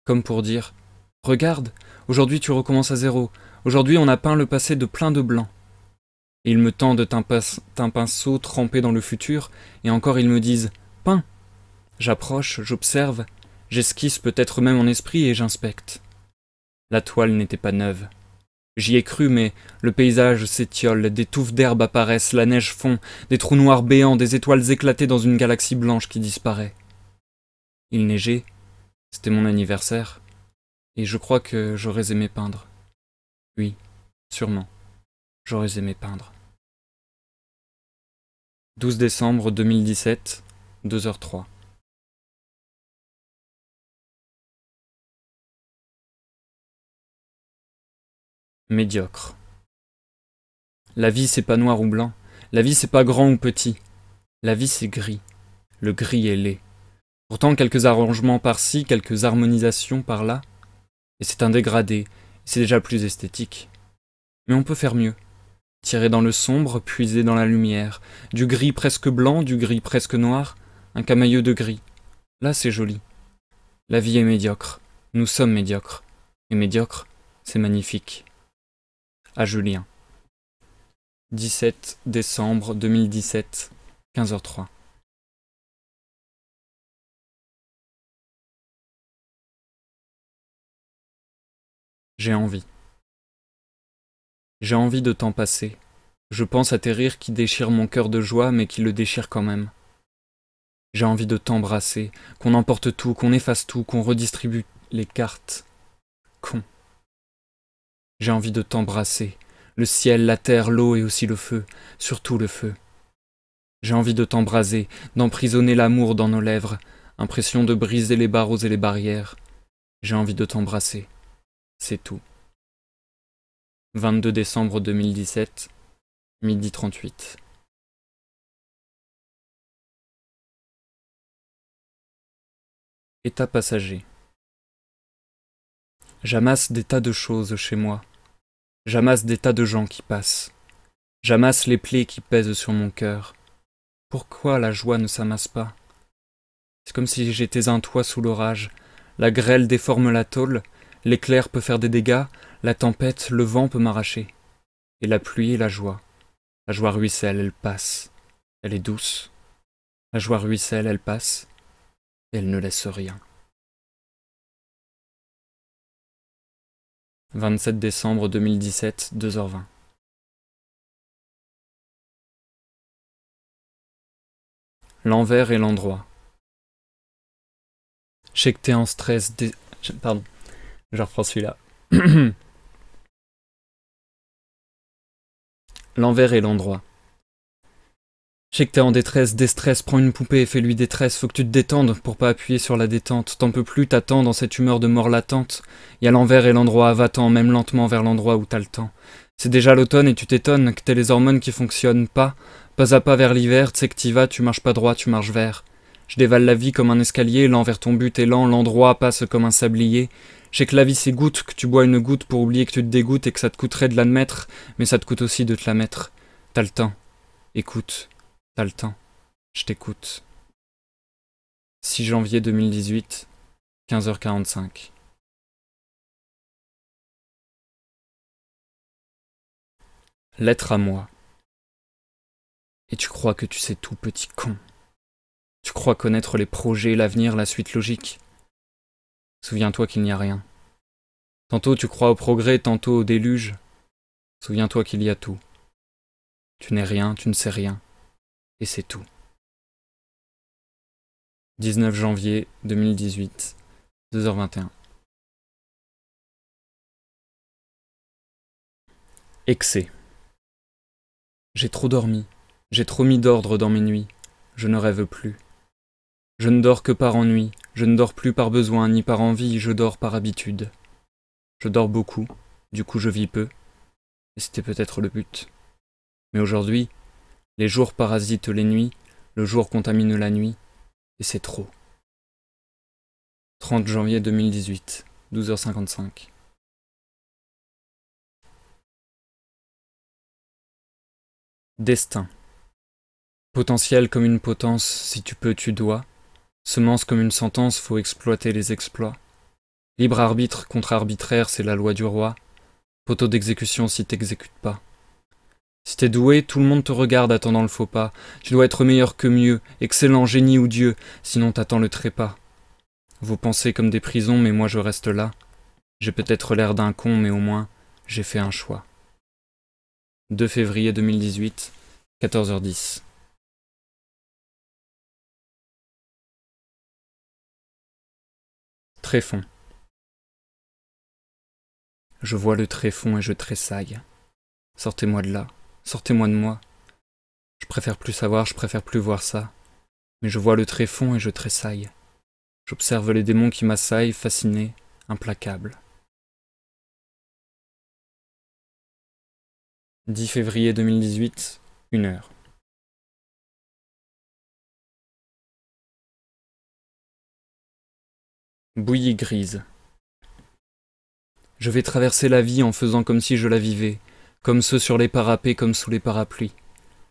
Comme pour dire « Regarde, aujourd'hui tu recommences à zéro. Aujourd'hui on a peint le passé de plein de blanc. » Et ils me tendent un pinceau trempé dans le futur, et encore ils me disent « Peins !» J'approche, j'observe, j'esquisse peut-être même en esprit et j'inspecte. La toile n'était pas neuve. J'y ai cru, mais le paysage s'étiole, des touffes d'herbe apparaissent, la neige fond, des trous noirs béants, des étoiles éclatées dans une galaxie blanche qui disparaît. Il neigeait, c'était mon anniversaire, et je crois que j'aurais aimé peindre. Oui, sûrement, j'aurais aimé peindre. 12 décembre 2017, 2h03. Médiocre. La vie c'est pas noir ou blanc, la vie c'est pas grand ou petit, la vie c'est gris, le gris est laid. Pourtant quelques arrangements par-ci, quelques harmonisations par-là, et c'est un dégradé, c'est déjà plus esthétique. Mais on peut faire mieux, tirer dans le sombre, puiser dans la lumière, du gris presque blanc, du gris presque noir, un camailleux de gris, là c'est joli. La vie est médiocre, nous sommes médiocres, et médiocre, c'est magnifique. À Julien. 17 décembre 2017, 15h03. J'ai envie. J'ai envie de temps passer. Je pense à tes rires qui déchirent mon cœur de joie, mais qui le déchirent quand même. J'ai envie de t'embrasser, qu'on emporte tout, qu'on efface tout, qu'on redistribue les cartes. Con. J'ai envie de t'embrasser. Le ciel, la terre, l'eau et aussi le feu, surtout le feu. J'ai envie de t'embraser, d'emprisonner l'amour dans nos lèvres, impression de briser les barreaux et les barrières. J'ai envie de t'embrasser, c'est tout. 22 décembre 2017, 12h38. État passager. J'amasse des tas de choses chez moi. J'amasse des tas de gens qui passent. J'amasse les plaies qui pèsent sur mon cœur. Pourquoi la joie ne s'amasse pas? C'est comme si j'étais un toit sous l'orage. La grêle déforme la tôle, l'éclair peut faire des dégâts, la tempête, le vent peut m'arracher. Et la pluie et la joie. La joie ruisselle, elle passe. Elle est douce. La joie ruisselle, elle passe. Et elle ne laisse rien. 27 décembre 2017, 2h20. L'envers et l'endroit. Je sais que t'es en stress. Pardon, je reprends celui-là. L'envers et l'endroit. Je sais que t'es en détresse, déstress, prends une poupée et fais-lui détresse, faut que tu te détendes pour pas appuyer sur la détente. T'en peux plus, t'attends dans cette humeur de mort latente. Y a l'envers et l'endroit, va-t'en, même lentement vers l'endroit où t'as le temps. C'est déjà l'automne et tu t'étonnes que t'aies les hormones qui fonctionnent pas à pas vers l'hiver, tu sais que t'y vas, tu marches pas droit, tu marches vers. Je dévale la vie comme un escalier, lent vers ton but est lent, l'endroit passe comme un sablier. Je sais que la vie c'est goutte, que tu bois une goutte pour oublier que tu te dégoûtes et que ça te coûterait de l'admettre, mais ça te coûte aussi de te la mettre. T'as le temps. Écoute. T'as le temps. Je t'écoute. 6 janvier 2018, 15h45. Lettre à moi. Et tu crois que tu sais tout, petit con. Tu crois connaître les projets, l'avenir, la suite logique. Souviens-toi qu'il n'y a rien. Tantôt tu crois au progrès, tantôt au déluge. Souviens-toi qu'il y a tout. Tu n'es rien, tu ne sais rien. Et c'est tout. 19 janvier 2018, 2h21. Excès. J'ai trop dormi. J'ai trop mis d'ordre dans mes nuits. Je ne rêve plus. Je ne dors que par ennui. Je ne dors plus par besoin ni par envie. Je dors par habitude. Je dors beaucoup. Du coup, je vis peu. Et c'était peut-être le but. Mais aujourd'hui, les jours parasitent les nuits. Le jour contamine la nuit. Et c'est trop. 30 janvier 2018, 12h55. Destin. Potentiel comme une potence, si tu peux, tu dois. Semence comme une sentence, faut exploiter les exploits. Libre arbitre contre arbitraire, c'est la loi du roi. Poteau d'exécution si t'exécutes pas. Si t'es doué, tout le monde te regarde attendant le faux pas. Tu dois être meilleur que mieux, excellent, génie ou Dieu, sinon t'attends le trépas. Vos pensées comme des prisons, mais moi je reste là. J'ai peut-être l'air d'un con, mais au moins, j'ai fait un choix. 2 février 2018, 14h10. Tréfond. Je vois le tréfond et je tressaille. Sortez-moi de là, sortez-moi de moi. Je préfère plus savoir, je préfère plus voir ça. Mais je vois le tréfond et je tressaille. J'observe les démons qui m'assaillent, fascinés, implacables. 10 février 2018, 1h. Bouillie grise. Je vais traverser la vie en faisant comme si je la vivais, comme ceux sur les parapets, comme sous les parapluies.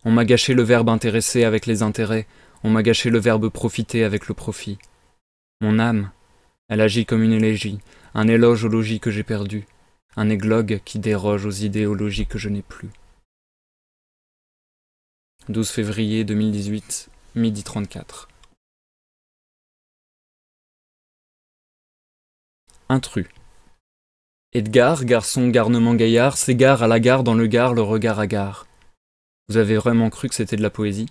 On m'a gâché le verbe intéresser avec les intérêts, on m'a gâché le verbe profiter avec le profit. Mon âme, elle agit comme une élégie, un éloge au logis que j'ai perdu, un églogue qui déroge aux idéologies que je n'ai plus. 12 février 2018, midi 34. Intrus. Edgar, garçon garnement gaillard, s'égare à la gare dans le Gard, le regard hagard. Vous avez vraiment cru que c'était de la poésie?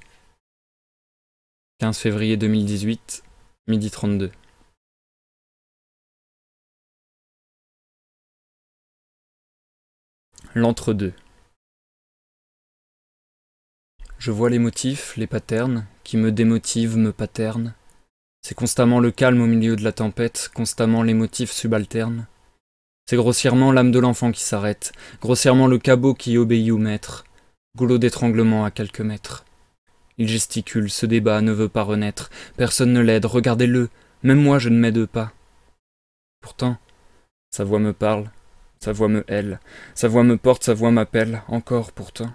15 février 2018, midi 32. L'entre-deux. Je vois les motifs, les patterns, qui me démotivent, me paternent. C'est constamment le calme au milieu de la tempête, constamment les motifs subalternes. C'est grossièrement l'âme de l'enfant qui s'arrête, grossièrement le cabot qui obéit au maître, goulot d'étranglement à quelques mètres. Il gesticule, se débat, ne veut pas renaître, personne ne l'aide, regardez-le, même moi je ne m'aide pas. Pourtant, sa voix me parle, sa voix me hèle, sa voix me porte, sa voix m'appelle, encore pourtant.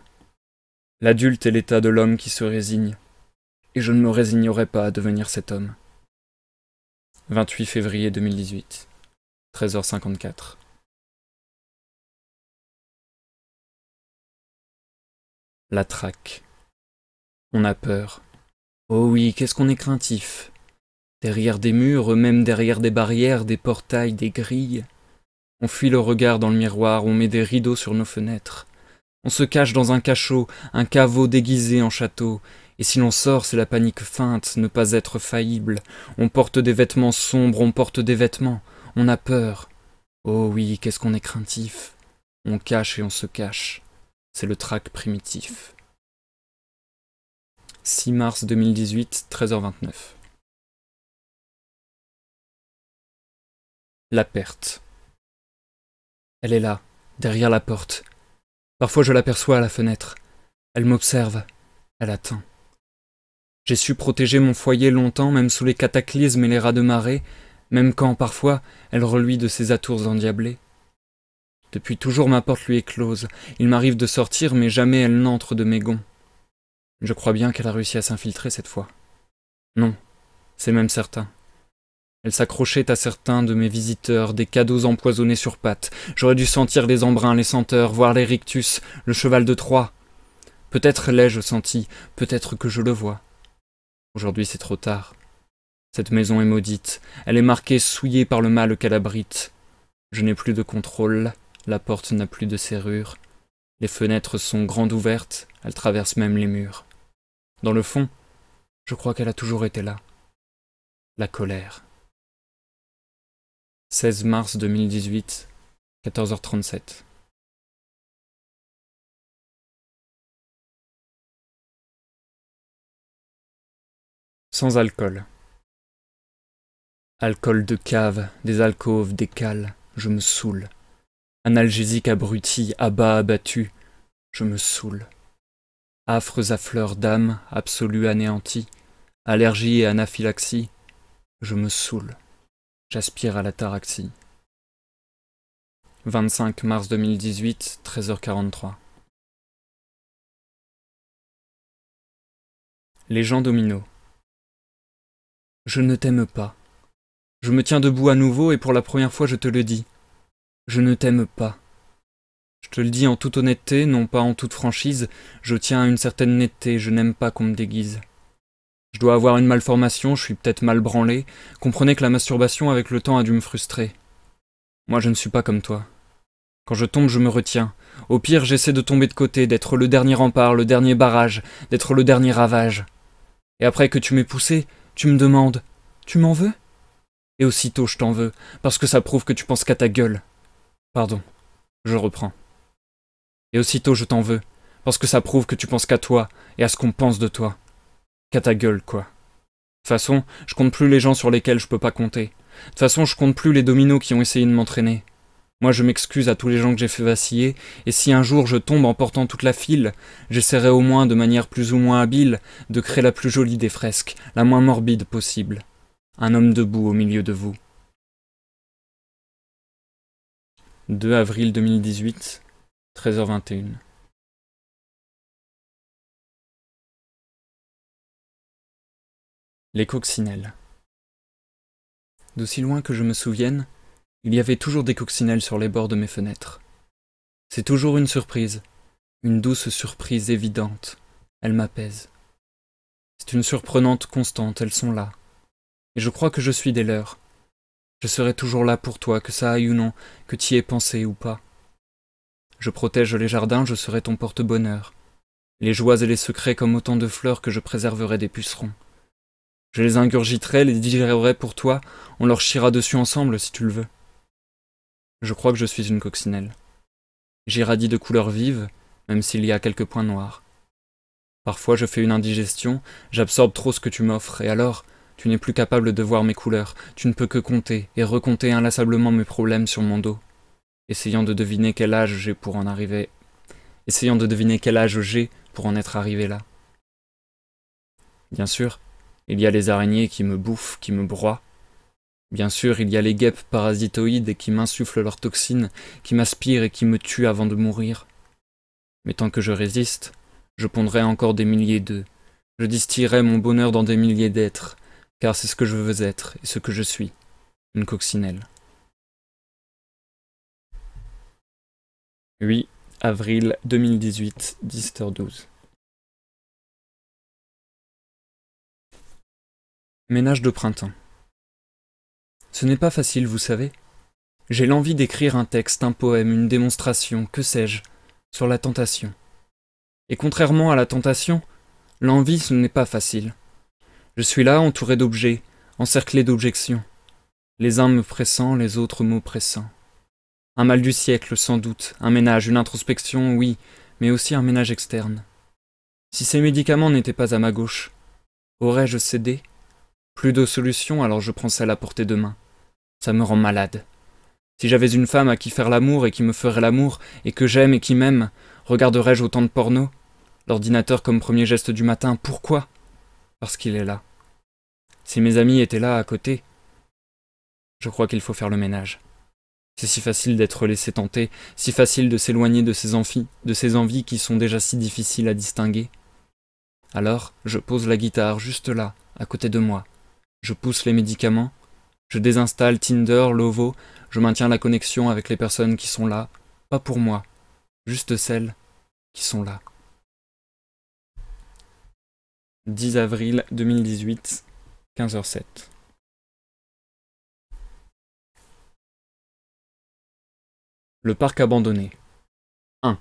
L'adulte est l'état de l'homme qui se résigne. et je ne me résignerai pas à devenir cet homme. 28 février 2018, 13h54. La traque. On a peur. Oh oui, qu'est-ce qu'on est craintif. Derrière des murs, même derrière des barrières, des portails, des grilles. On fuit le regard dans le miroir, on met des rideaux sur nos fenêtres. On se cache dans un cachot, un caveau déguisé en château. Et si l'on sort, c'est la panique feinte, ne pas être faillible. On porte des vêtements sombres, on porte des vêtements. On a peur. Oh oui, qu'est-ce qu'on est craintif. On cache et on se cache. C'est le trac primitif. 6 mars 2018, 13h29. La perte. Elle est là, derrière la porte. Parfois je l'aperçois à la fenêtre. Elle m'observe. Elle attend. J'ai su protéger mon foyer longtemps, même sous les cataclysmes et les rats de marée, même quand, parfois, elle reluit de ses atours endiablés. Depuis toujours ma porte lui est close. Il m'arrive de sortir, mais jamais elle n'entre de mes gonds. Je crois bien qu'elle a réussi à s'infiltrer cette fois. Non, c'est même certain. Elle s'accrochait à certains de mes visiteurs, des cadeaux empoisonnés sur pattes. J'aurais dû sentir les embruns, les senteurs, voir les rictus, le cheval de Troie. Peut-être l'ai-je senti, peut-être que je le vois. Aujourd'hui c'est trop tard. Cette maison est maudite, elle est marquée, souillée par le mal qu'elle abrite. Je n'ai plus de contrôle, la porte n'a plus de serrure. Les fenêtres sont grandes ouvertes, elles traversent même les murs. Dans le fond, je crois qu'elle a toujours été là. La colère. 16 mars 2018, 14h37. Sans alcool. Alcool de cave, des alcôves, des cales, je me saoule. Analgésique abruti, abat abattu, je me saoule. Affres à fleurs d'âme, absolu anéanti, allergie et anaphylaxie, je me saoule. J'aspire à l'ataraxie. 25 mars 2018, 13h43. Les gens dominos. Je ne t'aime pas. Je me tiens debout à nouveau et pour la première fois je te le dis. Je ne t'aime pas. Je te le dis en toute honnêteté, non pas en toute franchise, je tiens à une certaine netteté, je n'aime pas qu'on me déguise. Je dois avoir une malformation, je suis peut-être mal branlé. Comprenez que la masturbation avec le temps a dû me frustrer. Moi je ne suis pas comme toi. Quand je tombe, je me retiens. Au pire, j'essaie de tomber de côté, d'être le dernier rempart, le dernier barrage, d'être le dernier ravage. Et après que tu m'aies poussé, tu me demandes « Tu m'en veux ?» Et aussitôt je t'en veux, parce que ça prouve que tu penses qu'à ta gueule. Pardon, je reprends. Et aussitôt je t'en veux, parce que ça prouve que tu penses qu'à toi et à ce qu'on pense de toi. Qu'à ta gueule, quoi. De toute façon, je compte plus les gens sur lesquels je peux pas compter. De toute façon, je compte plus les dominos qui ont essayé de m'entraîner. Moi, je m'excuse à tous les gens que j'ai fait vaciller, et si un jour je tombe en portant toute la file, j'essaierai au moins, de manière plus ou moins habile, de créer la plus jolie des fresques, la moins morbide possible. Un homme debout au milieu de vous. 2 avril 2018, 13h21. Les coccinelles. D'aussi loin que je me souvienne, il y avait toujours des coccinelles sur les bords de mes fenêtres. C'est toujours une surprise, une douce surprise évidente. Elles m'apaisent. C'est une surprenante constante, elles sont là. Et je crois que je suis des leurs. Je serai toujours là pour toi, que ça aille ou non, que t'y aies pensé ou pas. Je protège les jardins, je serai ton porte-bonheur. Les joies et les secrets comme autant de fleurs que je préserverai des pucerons. Je les ingurgiterai, les digérerai pour toi, on leur chiera dessus ensemble si tu le veux. Je crois que je suis une coccinelle. J'irradie de couleurs vives, même s'il y a quelques points noirs. Parfois je fais une indigestion, j'absorbe trop ce que tu m'offres, et alors, tu n'es plus capable de voir mes couleurs, tu ne peux que compter, et recompter inlassablement mes problèmes sur mon dos, essayant de deviner quel âge j'ai pour en arriver... Essayant de deviner quel âge j'ai pour en être arrivé là. Bien sûr, il y a les araignées qui me bouffent, qui me broient. Bien sûr, il y a les guêpes parasitoïdes qui m'insufflent leurs toxines, qui m'aspirent et qui me tuent avant de mourir. Mais tant que je résiste, je pondrai encore des milliers d'œufs. Je distillerai mon bonheur dans des milliers d'êtres, car c'est ce que je veux être et ce que je suis, une coccinelle. 8 avril 2018, 17h12. Ménage de printemps. Ce n'est pas facile, vous savez. J'ai l'envie d'écrire un texte, un poème, une démonstration, que sais-je, sur la tentation. Et contrairement à la tentation, l'envie, ce n'est pas facile. Je suis là, entouré d'objets, encerclé d'objections. Les uns me pressant, les autres m'oppressant. Un mal du siècle, sans doute, un ménage, une introspection, oui, mais aussi un ménage externe. Si ces médicaments n'étaient pas à ma gauche, aurais-je cédé? Plus de solution, alors je prends celle à portée de main. Ça me rend malade. Si j'avais une femme à qui faire l'amour et qui me ferait l'amour, et que j'aime et qui m'aime, regarderais-je autant de porno? L'ordinateur comme premier geste du matin, pourquoi? Parce qu'il est là. Si mes amis étaient là, à côté, je crois qu'il faut faire le ménage. C'est si facile d'être laissé tenter, si facile de s'éloigner de ces envies qui sont déjà si difficiles à distinguer. Alors, je pose la guitare juste là, à côté de moi. Je pousse les médicaments, je désinstalle Tinder, Lovo, je maintiens la connexion avec les personnes qui sont là, pas pour moi, juste celles qui sont là. 10 avril 2018, 15h07. Le parc abandonné. 1.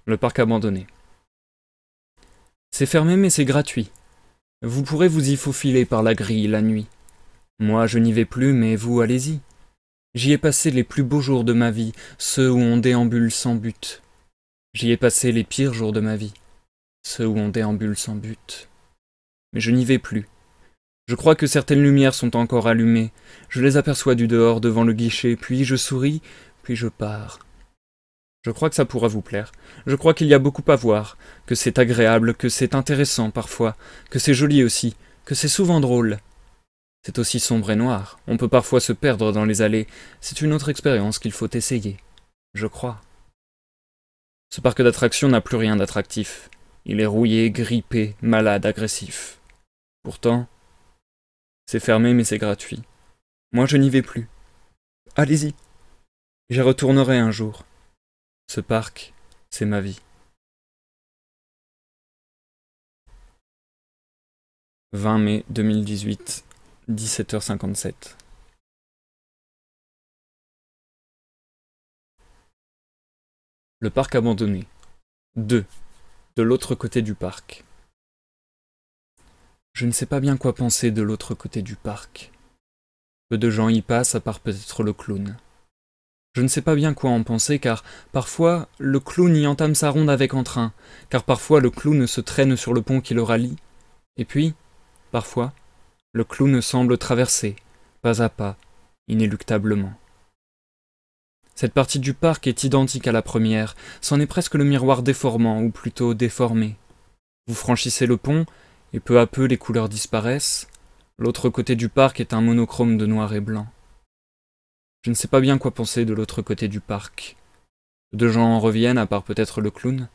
Le parc abandonné. C'est fermé mais c'est gratuit. Vous pourrez vous y faufiler par la grille la nuit. Moi je n'y vais plus mais vous allez-y. J'y ai passé les plus beaux jours de ma vie, ceux où on déambule sans but. J'y ai passé les pires jours de ma vie, ceux où on déambule sans but. Mais je n'y vais plus. Je crois que certaines lumières sont encore allumées. Je les aperçois du dehors devant le guichet, puis je souris, puis je pars. Je crois que ça pourra vous plaire. Je crois qu'il y a beaucoup à voir, que c'est agréable, que c'est intéressant parfois, que c'est joli aussi, que c'est souvent drôle. C'est aussi sombre et noir. On peut parfois se perdre dans les allées. C'est une autre expérience qu'il faut essayer. Je crois. Ce parc d'attractions n'a plus rien d'attractif. Il est rouillé, grippé, malade, agressif. Pourtant, c'est fermé mais c'est gratuit. Moi je n'y vais plus. Allez-y. J'y retournerai un jour. Ce parc, c'est ma vie. 20 mai 2018, 17h57. Le parc abandonné. 2. De l'autre côté du parc. Je ne sais pas bien quoi penser de l'autre côté du parc. Peu de gens y passent à part peut-être le clown. Je ne sais pas bien quoi en penser car parfois le clown y entame sa ronde avec entrain, car parfois le clown se traîne sur le pont qui le rallie, et puis, parfois, le clown semble traverser, pas à pas, inéluctablement. Cette partie du parc est identique à la première, c'en est presque le miroir déformant, ou plutôt déformé. Vous franchissez le pont, et peu à peu les couleurs disparaissent. L'autre côté du parc est un monochrome de noir et blanc. Je ne sais pas bien quoi penser de l'autre côté du parc. Deux gens en reviennent, à part peut-être le clown.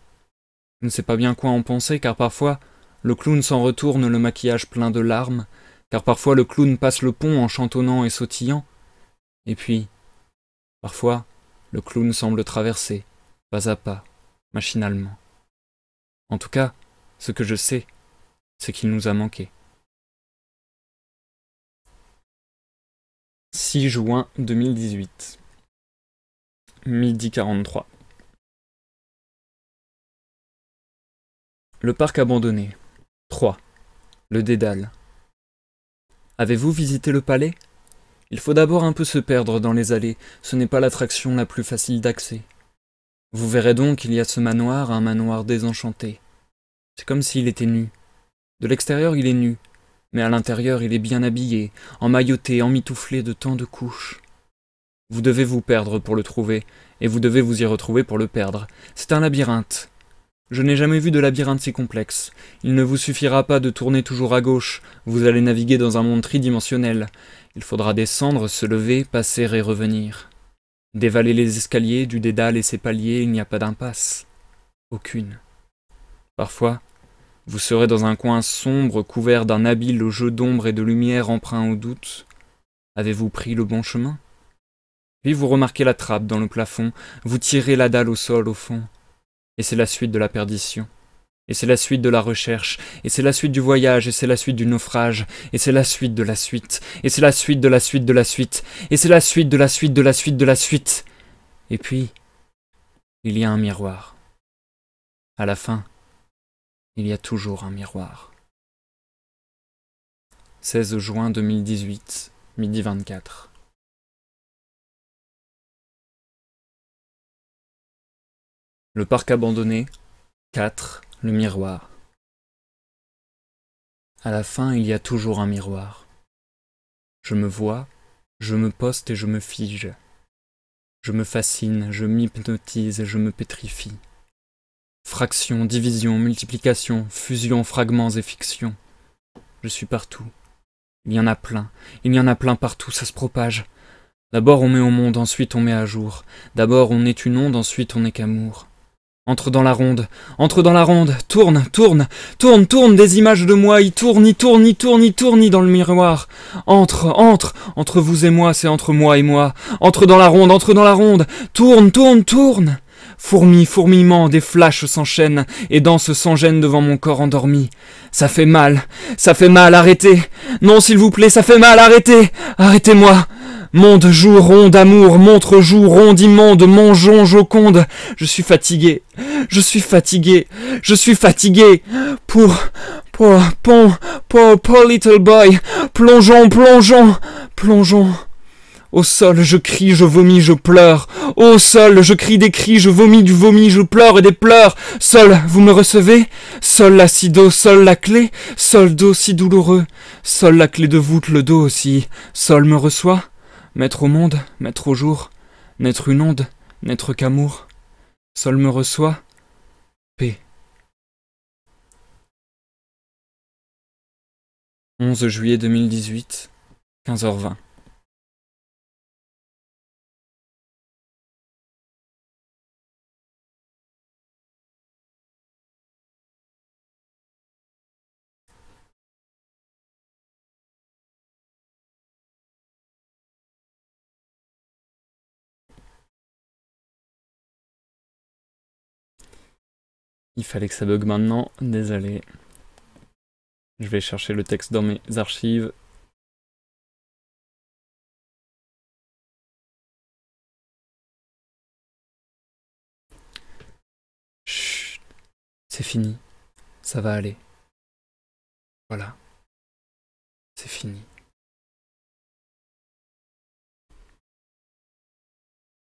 Je ne sais pas bien quoi en penser, car parfois, le clown s'en retourne le maquillage plein de larmes, car parfois le clown passe le pont en chantonnant et sautillant. Et puis, parfois, le clown semble traverser, pas à pas, machinalement. En tout cas, ce que je sais, c'est qu'il nous a manqué. 6 juin 2018, midi 43. Le parc abandonné. 3. Le Dédale. Avez-vous visité le palais? Il faut d'abord un peu se perdre dans les allées, ce n'est pas l'attraction la plus facile d'accès. Vous verrez donc qu'il y a ce manoir, un manoir désenchanté. C'est comme s'il était nu. De l'extérieur il est nu, mais à l'intérieur il est bien habillé, emmailloté, emmitouflé de tant de couches. Vous devez vous perdre pour le trouver, et vous devez vous y retrouver pour le perdre. C'est un labyrinthe. Je n'ai jamais vu de labyrinthe si complexe. Il ne vous suffira pas de tourner toujours à gauche, vous allez naviguer dans un monde tridimensionnel. Il faudra descendre, se lever, passer et revenir. Dévaler les escaliers, du dédale et ses paliers, il n'y a pas d'impasse. Aucune. Parfois, Vous serez dans un coin sombre couvert d'un habile jeu d'ombre et de lumière empreint au doute. Avez-vous pris le bon chemin? Puis vous remarquez la trappe dans le plafond, vous tirez la dalle au sol au fond. Et c'est la suite de la perdition. Et c'est la suite de la recherche, et c'est la suite du voyage, et c'est la suite du naufrage, et c'est la suite de la suite, et c'est la suite de la suite de la suite, et c'est la suite de la suite de la suite de la suite. Et puis, il y a un miroir. À la fin, il y a toujours un miroir. 16 juin 2018, midi 24. Le parc abandonné, 4, le miroir. À la fin, il y a toujours un miroir. Je me vois, je me poste et je me fige. Je me fascine, je m'hypnotise et je me pétrifie. Fraction, division, multiplication, fusion, fragments et fictions. Je suis partout. Il y en a plein partout, ça se propage. D'abord on met au monde, ensuite on met à jour. D'abord on est une onde, ensuite on n'est qu'amour. Entre dans la ronde, tourne, tourne, tourne, tourne, des images de moi, y tourne, y tourne, y tourne, y tourne, y dans le miroir. Entre vous et moi, c'est entre moi et moi. Entre dans la ronde, tourne, tourne, tourne. Fourmillement, des flashs s'enchaînent et dansent sans gêne devant mon corps endormi. Ça fait mal, arrêtez. Non, s'il vous plaît, ça fait mal, arrêtez. Arrêtez-moi. Monde, jour, rond d'amour, montre, jour, rond d'immonde, mongeon, joconde. Je suis fatigué. Pour little boy. Plongeons. Au sol, je crie, je vomis, je pleure. Au sol, je crie des cris, je vomis du vomi, je pleure et des pleurs. Sol, vous me recevez? Sol la si do, sol la clé. Sol do si douloureux. Sol la clé de voûte, le do aussi. Sol me reçoit. Mettre au monde, mettre au jour. N'être une onde, n'être qu'amour. Sol me reçoit. Paix. 11 juillet 2018, 15h20. Il fallait que ça bug maintenant, désolé. Je vais chercher le texte dans mes archives. Chut, c'est fini, ça va aller. Voilà, c'est fini.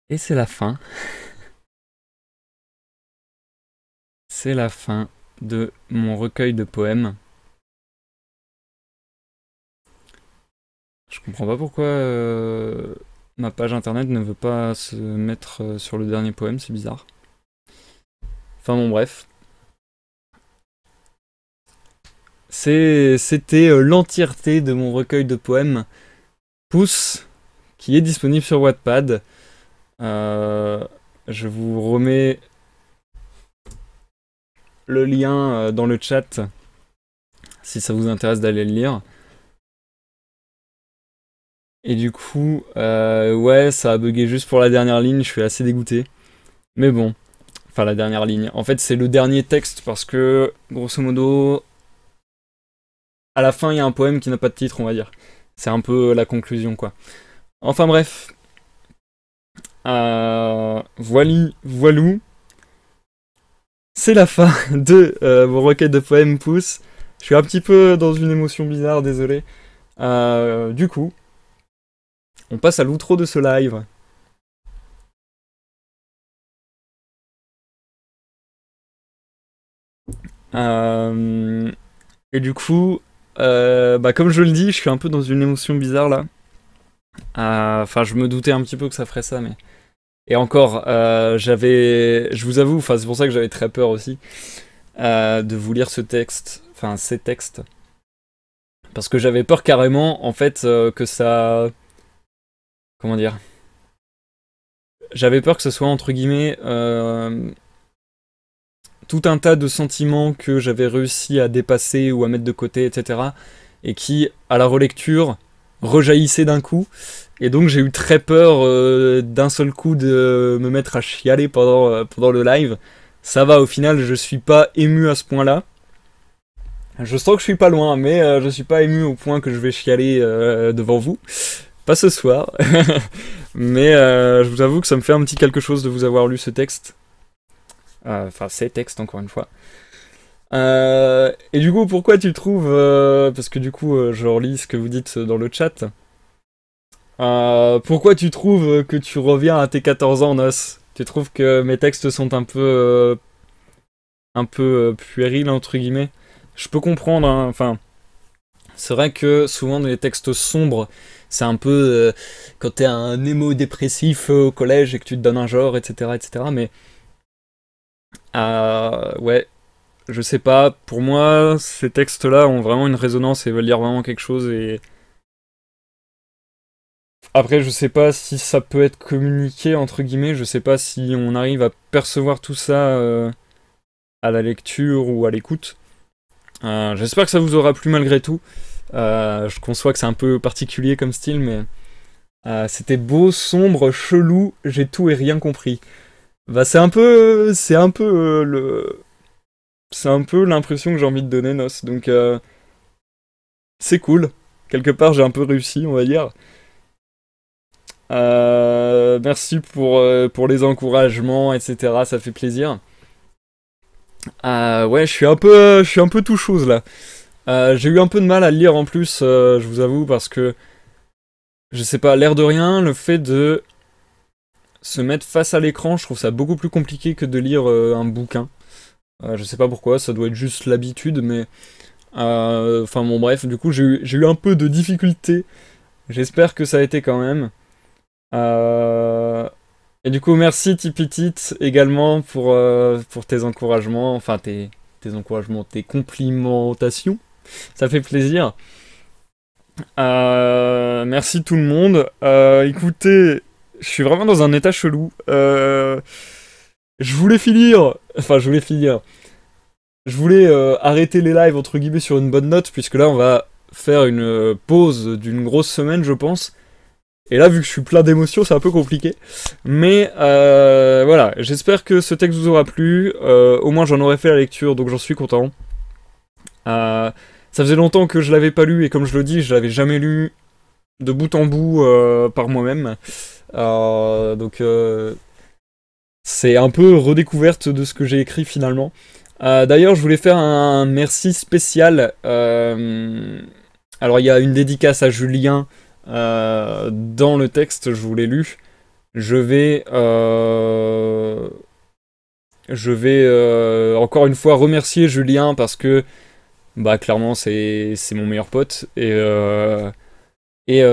Et c'est la fin. C'est la fin de mon recueil de poèmes. Je comprends pas pourquoi ma page internet ne veut pas se mettre sur le dernier poème, c'est bizarre. Enfin bon, bref. C'était l'entièreté de mon recueil de poèmes Pouce, qui est disponible sur Wattpad. Je vous remets le lien dans le chat si ça vous intéresse d'aller le lire. Et du coup, ouais, ça a bugué juste pour la dernière ligne, je suis assez dégoûté. Mais bon, enfin la dernière ligne. En fait, c'est le dernier texte parce que, grosso modo, à la fin, il y a un poème qui n'a pas de titre, on va dire. C'est un peu la conclusion, quoi. Enfin bref. Voilou. C'est la fin de mon recueil de poèmes Pouce. Je suis un petit peu dans une émotion bizarre, désolé. Du coup, on passe à l'outro de ce live. Et du coup, comme je le dis, je suis un peu dans une émotion bizarre là. Enfin, je me doutais un petit peu que ça ferait ça, mais... Et encore, je vous avoue, enfin, c'est pour ça que j'avais très peur aussi de vous lire ce texte, enfin ces textes. Parce que j'avais peur carrément, en fait, que ça... Comment dire? J'avais peur que ce soit, entre guillemets, tout un tas de sentiments que j'avais réussi à dépasser ou à mettre de côté, etc. Et qui, à la relecture, rejaillissaient d'un coup. Et donc j'ai eu très peur d'un seul coup de me mettre à chialer pendant le live. Ça va, au final, je suis pas ému à ce point-là. Je sens que je suis pas loin, mais je suis pas ému au point que je vais chialer devant vous. Pas ce soir. Mais je vous avoue que ça me fait un petit quelque chose de vous avoir lu ce texte. Enfin, ces textes, encore une fois. Et du coup, pourquoi tu trouves... parce que du coup, je relis ce que vous dites dans le chat. Pourquoi tu trouves que tu reviens à tes 14 ans, Nos? Tu trouves que mes textes sont un peu puérils, entre guillemets? Je peux comprendre, hein, enfin... C'est vrai que souvent dans les textes sombres, c'est un peu quand t'es un émo dépressif au collège et que tu te donnes un genre, etc., etc. Mais ouais, je sais pas. Pour moi, ces textes-là ont vraiment une résonance et veulent dire vraiment quelque chose. Et après, je sais pas si ça peut être communiqué entre guillemets. Je sais pas si on arrive à percevoir tout ça à la lecture ou à l'écoute. J'espère que ça vous aura plu malgré tout. Je conçois que c'est un peu particulier comme style, mais c'était beau, sombre, chelou, j'ai tout et rien compris. Bah c'est un peu l'impression que j'ai envie de donner, Nos. Donc c'est cool. Quelque part, j'ai un peu réussi, on va dire. Merci pour les encouragements, etc. Ça fait plaisir. Ouais, je suis un peu tout chose là. J'ai eu un peu de mal à le lire en plus, je vous avoue, parce que je sais pas, l'air de rien, le fait de se mettre face à l'écran, je trouve ça beaucoup plus compliqué que de lire un bouquin. Je sais pas pourquoi, ça doit être juste l'habitude, mais enfin bon bref, du coup j'ai eu un peu de difficulté. J'espère que ça a été quand même. Et du coup merci Tipitite également pour tes encouragements, enfin tes encouragements, tes complimentations. Ça fait plaisir. Merci tout le monde. Écoutez, je suis vraiment dans un état chelou. Je voulais finir. Enfin, je voulais finir. Je voulais arrêter les lives entre guillemets sur une bonne note, puisque là on va faire une pause d'une grosse semaine, je pense. Et là, vu que je suis plein d'émotions, c'est un peu compliqué. Mais voilà, j'espère que ce texte vous aura plu. Au moins, j'en aurais fait la lecture, donc j'en suis content. Ça faisait longtemps que je l'avais pas lu, et comme je le dis, je l'avais jamais lu de bout en bout par moi-même. Donc c'est un peu redécouverte de ce que j'ai écrit finalement. D'ailleurs, je voulais faire un merci spécial. Alors, il y a une dédicace à Julien dans le texte, je vous l'ai lu. Je vais encore une fois remercier Julien parce que bah clairement c'est mon meilleur pote et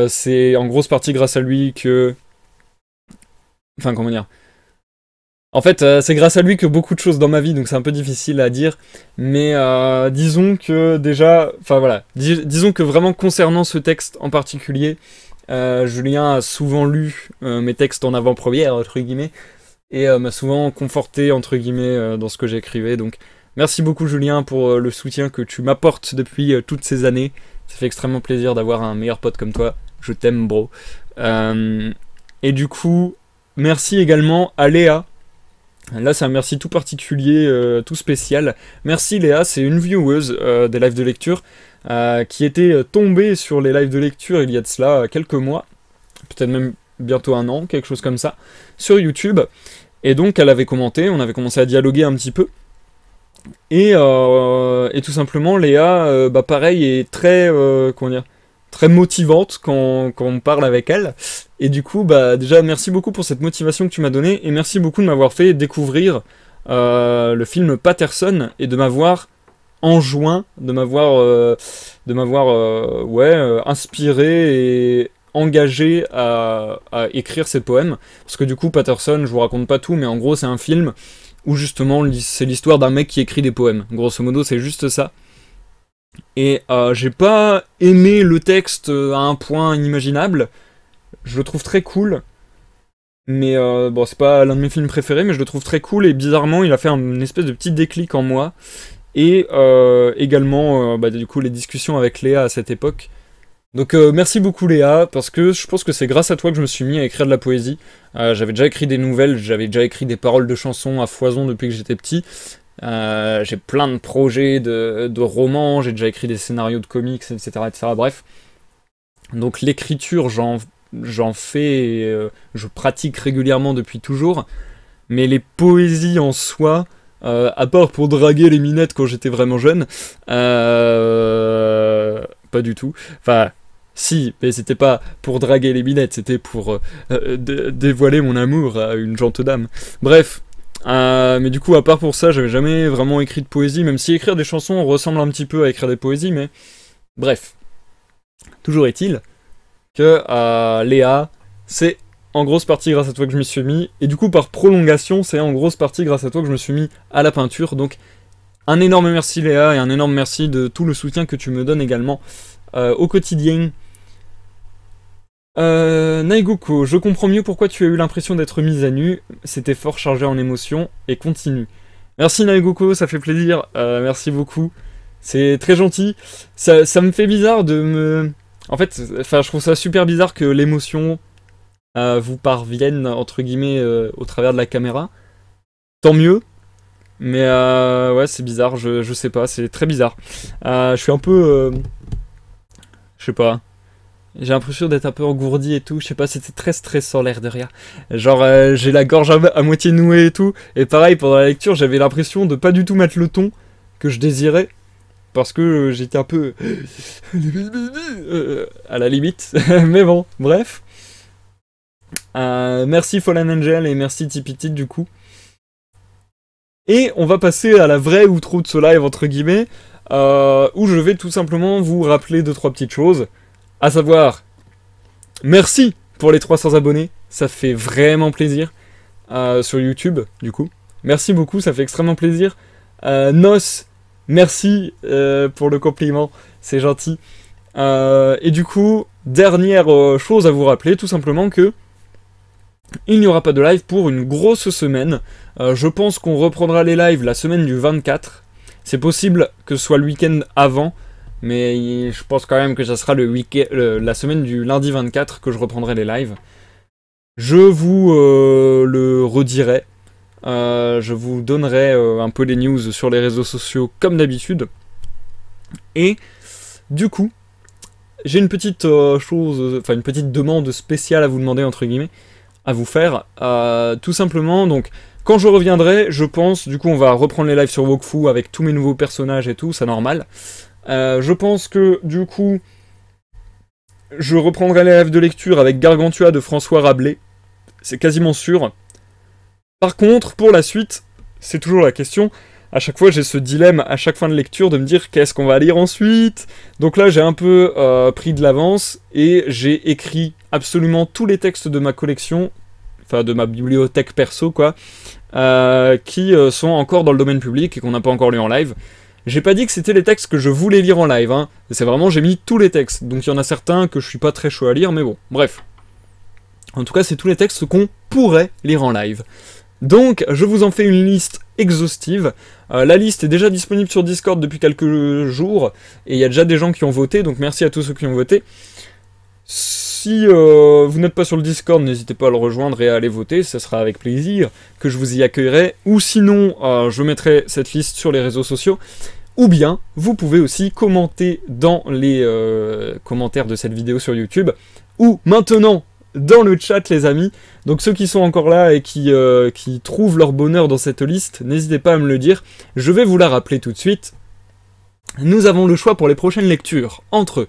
c'est en grosse partie grâce à lui que enfin comment dire en fait c'est grâce à lui que beaucoup de choses dans ma vie, donc c'est un peu difficile à dire, mais disons que déjà enfin voilà disons que vraiment concernant ce texte en particulier, Julien a souvent lu mes textes en avant-première entre guillemets et m'a souvent conforté entre guillemets dans ce que j'écrivais, donc merci beaucoup Julien pour le soutien que tu m'apportes depuis toutes ces années. Ça fait extrêmement plaisir d'avoir un meilleur pote comme toi. Je t'aime bro. Et du coup, merci également à Léa. Là c'est un merci tout particulier, tout spécial. Merci Léa, c'est une vieweuse des lives de lecture qui était tombée sur les lives de lecture il y a de cela quelques mois. Peut-être même bientôt un an, quelque chose comme ça, sur YouTube. Et donc elle avait commenté, on avait commencé à dialoguer un petit peu. Et tout simplement, Léa, bah pareil, est très, comment dire, très motivante quand on parle avec elle. Et du coup, bah déjà, merci beaucoup pour cette motivation que tu m'as donnée, et merci beaucoup de m'avoir fait découvrir le film Patterson, et de m'avoir enjoint, de m'avoir inspiré et engagé à écrire ces poèmes. Parce que du coup, Patterson, je vous raconte pas tout, mais en gros, c'est un film où justement c'est l'histoire d'un mec qui écrit des poèmes. Grosso modo, c'est juste ça. Et j'ai pas aimé le texte à un point inimaginable. Je le trouve très cool. Mais bon, c'est pas l'un de mes films préférés, mais je le trouve très cool, et bizarrement, il a fait une espèce de petit déclic en moi. Et également, bah, du coup, les discussions avec Léa à cette époque. Donc merci beaucoup Léa, parce que je pense que c'est grâce à toi que je me suis mis à écrire de la poésie. J'avais déjà écrit des nouvelles, j'avais déjà écrit des paroles de chansons à foison depuis que j'étais petit. J'ai plein de projets de romans, j'ai déjà écrit des scénarios de comics, etc. etc. Bref. Donc l'écriture, j'en fais, je pratique régulièrement depuis toujours. Mais les poésies en soi, à part pour draguer les minettes quand j'étais vraiment jeune, pas du tout. Enfin, si, mais c'était pas pour draguer les minettes, c'était pour dévoiler mon amour à une gentille dame. Bref, mais du coup, à part pour ça, j'avais jamais vraiment écrit de poésie, même si écrire des chansons ressemble un petit peu à écrire des poésies, mais bref. Toujours est-il que Léa, c'est en grosse partie grâce à toi que je m'y suis mis, et du coup, par prolongation, c'est en grosse partie grâce à toi que je me suis mis à la peinture, donc un énorme merci Léa, et un énorme merci de tout le soutien que tu me donnes également au quotidien. Naiguko, je comprends mieux pourquoi tu as eu l'impression d'être mise à nu, c'était fort chargé en émotions, et continue. Merci Naiguko, ça fait plaisir, merci beaucoup, c'est très gentil, ça me fait bizarre de me... En fait, je trouve ça super bizarre que l'émotion vous parvienne, entre guillemets, au travers de la caméra. Tant mieux, mais ouais, c'est bizarre, je sais pas, c'est très bizarre. Je suis un peu... je sais pas... J'ai l'impression d'être un peu engourdi et tout, je sais pas, c'était très stressant l'air de rien. Genre, j'ai la gorge à moitié nouée et tout, et pareil, pendant la lecture, j'avais l'impression de pas du tout mettre le ton que je désirais, parce que j'étais un peu... à la limite, mais bon, bref. Merci Fallen Angel et merci Tipitit du coup. Et on va passer à la vraie outro de ce live, entre guillemets, où je vais tout simplement vous rappeler 2-3 petites choses. À savoir, merci pour les 300 abonnés, ça fait vraiment plaisir sur YouTube, du coup. Merci beaucoup, ça fait extrêmement plaisir. Nos, merci pour le compliment, c'est gentil. Et du coup, dernière chose à vous rappeler, tout simplement que il n'y aura pas de live pour une grosse semaine. Je pense qu'on reprendra les lives la semaine du 24. C'est possible que ce soit le week-end avant, mais je pense quand même que ça sera la semaine du lundi 24 que je reprendrai les lives. Je vous le redirai. Je vous donnerai un peu les news sur les réseaux sociaux comme d'habitude. Et du coup, j'ai une petite une petite demande spéciale à vous demander, entre guillemets, à vous faire. Tout simplement, donc, quand je reviendrai, je pense, du coup, on va reprendre les lives sur Wokfu avec tous mes nouveaux personnages et tout, c'est normal. Je pense que, du coup, je reprendrai les lives de lecture avec Gargantua de François Rabelais. C'est quasiment sûr. Par contre, pour la suite, c'est toujours la question. À chaque fois, j'ai ce dilemme à chaque fin de lecture de me dire qu'est-ce qu'on va lire ensuite. Donc là, j'ai un peu pris de l'avance et j'ai écrit absolument tous les textes de ma collection, enfin de ma bibliothèque perso, quoi, qui sont encore dans le domaine public et qu'on n'a pas encore lu en live. J'ai pas dit que c'était les textes que je voulais lire en live, hein. C'est vraiment, j'ai mis tous les textes. Donc il y en a certains que je suis pas très chaud à lire, mais bon, bref. En tout cas, c'est tous les textes qu'on pourrait lire en live. Donc, je vous en fais une liste exhaustive. La liste est déjà disponible sur Discord depuis quelques jours, et il y a déjà des gens qui ont voté, donc merci à tous ceux qui ont voté. Si vous n'êtes pas sur le Discord, n'hésitez pas à le rejoindre et à aller voter, ça sera avec plaisir que je vous y accueillerai. Ou sinon, je mettrai cette liste sur les réseaux sociaux. Ou bien, vous pouvez aussi commenter dans les commentaires de cette vidéo sur YouTube, ou maintenant dans le chat, les amis. Donc ceux qui sont encore là et qui trouvent leur bonheur dans cette liste, n'hésitez pas à me le dire. Je vais vous la rappeler tout de suite. Nous avons le choix pour les prochaines lectures entre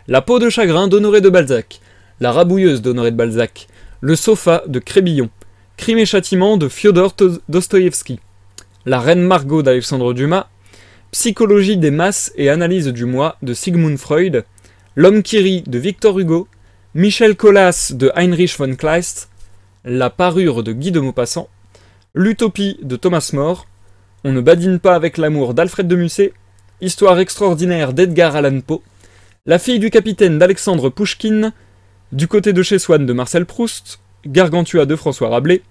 La peau de chagrin d'Honoré de Balzac, La rabouilleuse d'Honoré de Balzac, Le sofa de Crébillon, Crime et châtiment de Fyodor Dostoïevski, La reine Margot d'Alexandre Dumas, Psychologie des masses et analyse du moi de Sigmund Freud, L'homme qui rit de Victor Hugo, Michel Colas de Heinrich von Kleist, La parure de Guy de Maupassant, L'utopie de Thomas More, On ne badine pas avec l'amour d'Alfred de Musset, Histoire extraordinaire d'Edgar Allan Poe, La fille du capitaine d'Alexandre Pouchkine, Du côté de chez Swann de Marcel Proust, Gargantua de François Rabelais,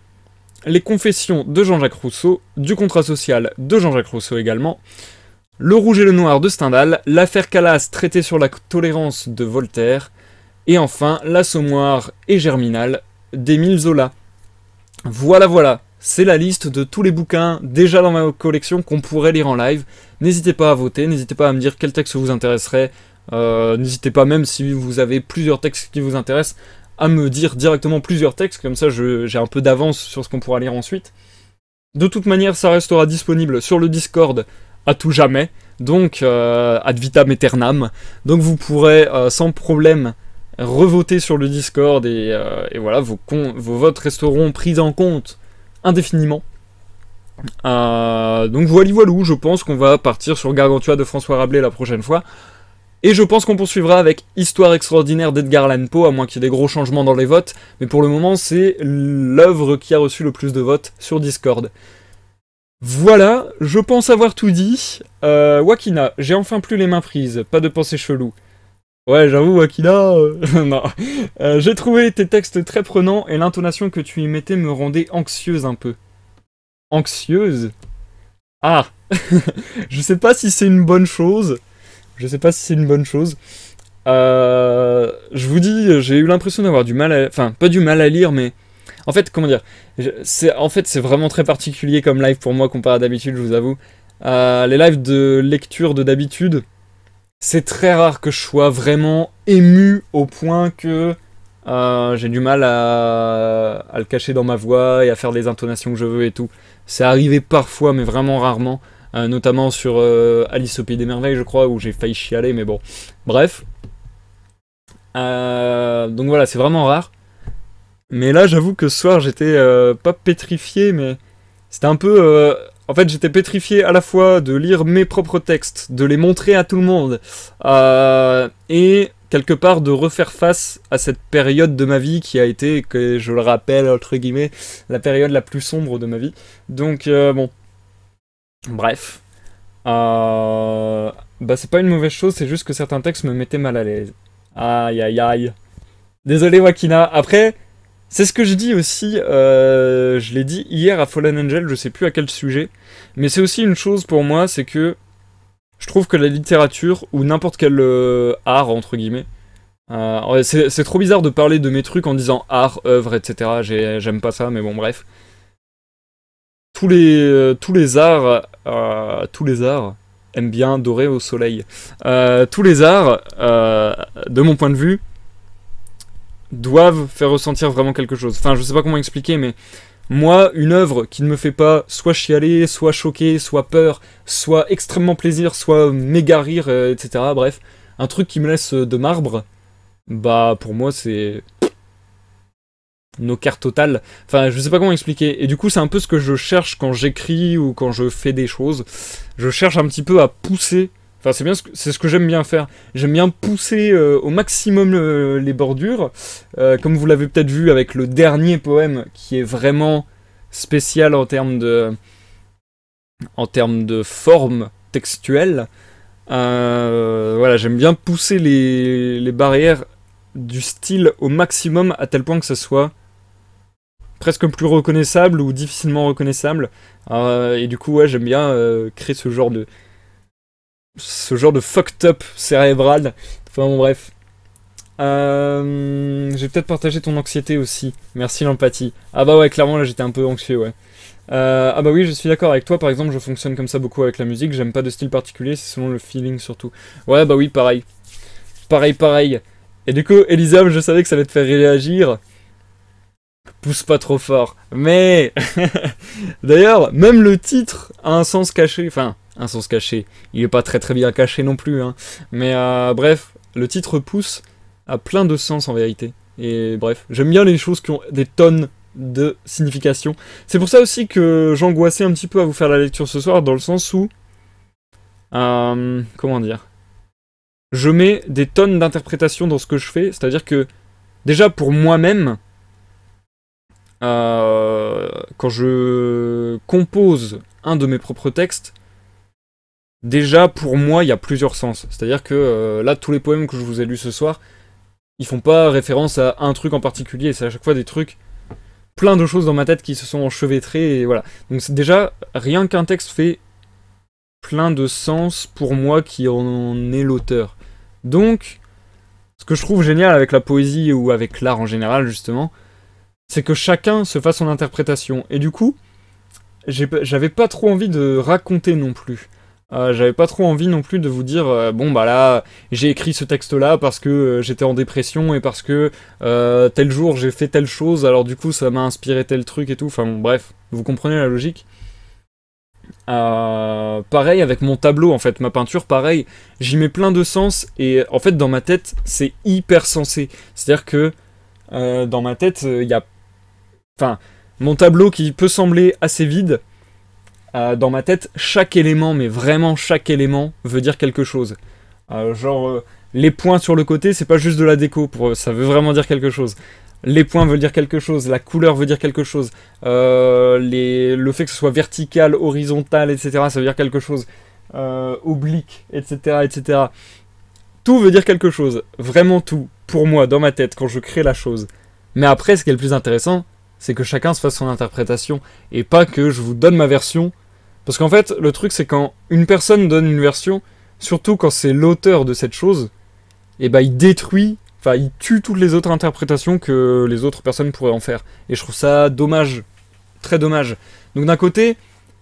Les Confessions de Jean-Jacques Rousseau, Du contrat social de Jean-Jacques Rousseau également, Le Rouge et le Noir de Stendhal, L'affaire Calas traité sur la tolérance de Voltaire, et enfin L'Assommoir et Germinal d'Émile Zola. Voilà, c'est la liste de tous les bouquins déjà dans ma collection qu'on pourrait lire en live. N'hésitez pas à voter, n'hésitez pas à me dire quel texte vous intéresserait, n'hésitez pas même si vous avez plusieurs textes qui vous intéressent, à me dire directement plusieurs textes, comme ça j'ai un peu d'avance sur ce qu'on pourra lire ensuite. De toute manière, ça restera disponible sur le Discord à tout jamais, donc ad vitam aeternam, donc vous pourrez sans problème revoter sur le Discord, et voilà, vos votes resteront pris en compte indéfiniment. Donc voilou, je pense qu'on va partir sur Gargantua de François Rabelais la prochaine fois. Et je pense qu'on poursuivra avec Histoire extraordinaire d'Edgar Allan Poe, à moins qu'il y ait des gros changements dans les votes. Mais pour le moment, c'est l'œuvre qui a reçu le plus de votes sur Discord. Voilà, je pense avoir tout dit. Wakina, j'ai enfin plus les mains prises, pas de pensée chelou. Ouais, j'avoue, Wakina, non. J'ai trouvé tes textes très prenants et l'intonation que tu y mettais me rendait anxieuse un peu. Anxieuse? Ah. Je sais pas si c'est une bonne chose. Je vous dis, j'ai eu l'impression d'avoir du mal à... Enfin, pas du mal à lire, mais... En fait, comment dire, c'est vraiment très particulier comme live pour moi comparé à d'habitude, je vous avoue. Les lives de lecture de d'habitude, c'est très rare que je sois vraiment ému au point que j'ai du mal à le cacher dans ma voix et à faire les intonations que je veux et tout. C'est arrivé parfois, mais vraiment rarement. Notamment sur Alice au Pays des Merveilles, je crois, où j'ai failli chialer, mais bon. Bref. Donc voilà, c'est vraiment rare. Mais là, j'avoue que ce soir, j'étais pas pétrifié, mais c'était un peu... En fait, j'étais pétrifié à la fois de lire mes propres textes, de les montrer à tout le monde, et quelque part de refaire face à cette période de ma vie qui a été, que je le rappelle, entre guillemets, la période la plus sombre de ma vie. Donc, bon... Bref, bah c'est pas une mauvaise chose, c'est juste que certains textes me mettaient mal à l'aise. Aïe aïe aïe. Désolé Wakina. Après, c'est ce que je dis aussi, je l'ai dit hier à Fallen Angel, je sais plus à quel sujet, mais c'est aussi une chose pour moi, c'est que je trouve que la littérature, ou n'importe quel art, entre guillemets, c'est trop bizarre de parler de mes trucs en disant art, œuvre, etc. J'aime pas ça, mais bon bref. Tous les arts aiment bien dorer au soleil. Tous les arts, de mon point de vue, doivent faire ressentir vraiment quelque chose. Enfin, je sais pas comment expliquer, mais moi, une œuvre qui ne me fait pas soit chialer, soit choquer, soit peur, soit extrêmement plaisir, soit méga rire, etc. Bref, un truc qui me laisse de marbre, bah pour moi c'est... knockout total. Enfin, je sais pas comment expliquer. Et du coup, c'est un peu ce que je cherche quand j'écris ou quand je fais des choses. Je cherche un petit peu à pousser. Enfin, c'est ce que j'aime bien faire. J'aime bien pousser au maximum les bordures. Comme vous l'avez peut-être vu avec le dernier poème, qui est vraiment spécial en termes de forme textuelle. Voilà, j'aime bien pousser les barrières du style au maximum à tel point que ce soit presque plus reconnaissable ou difficilement reconnaissable. Et du coup, ouais, j'aime bien créer ce genre de fucked up cérébral. Enfin bon, bref. J'ai peut-être partagé ton anxiété aussi. Merci l'empathie. Ah bah ouais, clairement là j'étais un peu anxieux, ouais. Ah bah oui, je suis d'accord avec toi, par exemple, je fonctionne comme ça beaucoup avec la musique, j'aime pas de style particulier, c'est selon le feeling surtout. Ouais, bah oui, pareil. Pareil. Et du coup, Elisa, je savais que ça allait te faire réagir. Pousse pas trop fort. Mais d'ailleurs, même le titre a un sens caché. Enfin, un sens caché. Il est pas très bien caché non plus. Hein. Mais bref, le titre pousse a plein de sens en vérité. Et bref, j'aime bien les choses qui ont des tonnes de signification. C'est pour ça aussi que j'angoissais un petit peu à vous faire la lecture ce soir, dans le sens où... comment dire, je mets des tonnes d'interprétations dans ce que je fais, c'est-à-dire que, déjà pour moi-même, quand je compose un de mes propres textes, déjà pour moi il y a plusieurs sens. C'est-à-dire que là, tous les poèmes que je vous ai lus ce soir, ils font pas référence à un truc en particulier, c'est à chaque fois des trucs plein de choses dans ma tête qui se sont enchevêtrées, et voilà. Donc déjà, rien qu'un texte fait plein de sens pour moi qui en est l'auteur. Donc, ce que je trouve génial avec la poésie ou avec l'art en général, justement, c'est que chacun se fasse son interprétation. Et du coup, j'avais pas trop envie de raconter non plus. J'avais pas trop envie non plus de vous dire bon bah là j'ai écrit ce texte là parce que j'étais en dépression et parce que tel jour j'ai fait telle chose, alors du coup ça m'a inspiré tel truc et tout, enfin bon, bref, vous comprenez la logique. Pareil avec mon tableau en fait, ma peinture pareil, j'y mets plein de sens et en fait dans ma tête c'est hyper sensé, c'est à dire que dans ma tête il y a, enfin mon tableau qui peut sembler assez vide, dans ma tête, chaque élément, mais vraiment chaque élément, veut dire quelque chose. Les points sur le côté, c'est pas juste de la déco, ça veut vraiment dire quelque chose. Les points veulent dire quelque chose, la couleur veut dire quelque chose, le fait que ce soit vertical, horizontal, etc., ça veut dire quelque chose. Oblique, etc., etc. Tout veut dire quelque chose, vraiment tout, pour moi, dans ma tête, quand je crée la chose. Mais après, ce qui est le plus intéressant, c'est que chacun se fasse son interprétation, et pas que je vous donne ma version. Parce qu'en fait, le truc, c'est quand une personne donne une version, surtout quand c'est l'auteur de cette chose, et bah il détruit, enfin il tue toutes les autres interprétations que les autres personnes pourraient en faire. Et je trouve ça dommage, très dommage. Donc d'un côté,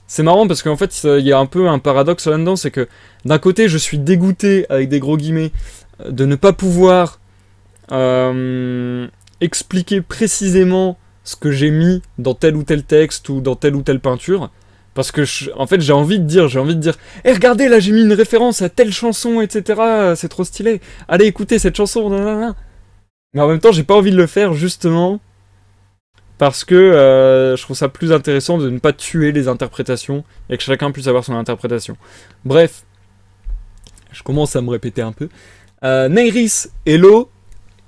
c'est marrant parce qu'en fait, il y a un peu un paradoxe là-dedans, c'est que d'un côté, je suis dégoûté, avec des gros guillemets, de ne pas pouvoir expliquer précisément ce que j'ai mis dans tel ou tel texte ou dans telle ou telle peinture. Parce que, en fait, j'ai envie de dire, hey, regardez, là, j'ai mis une référence à telle chanson, etc. C'est trop stylé. Allez, écoutez cette chanson. Nanana. Mais en même temps, j'ai pas envie de le faire, justement, parce que je trouve ça plus intéressant de ne pas tuer les interprétations et que chacun puisse avoir son interprétation. Bref, je commence à me répéter un peu. Nairis, hello.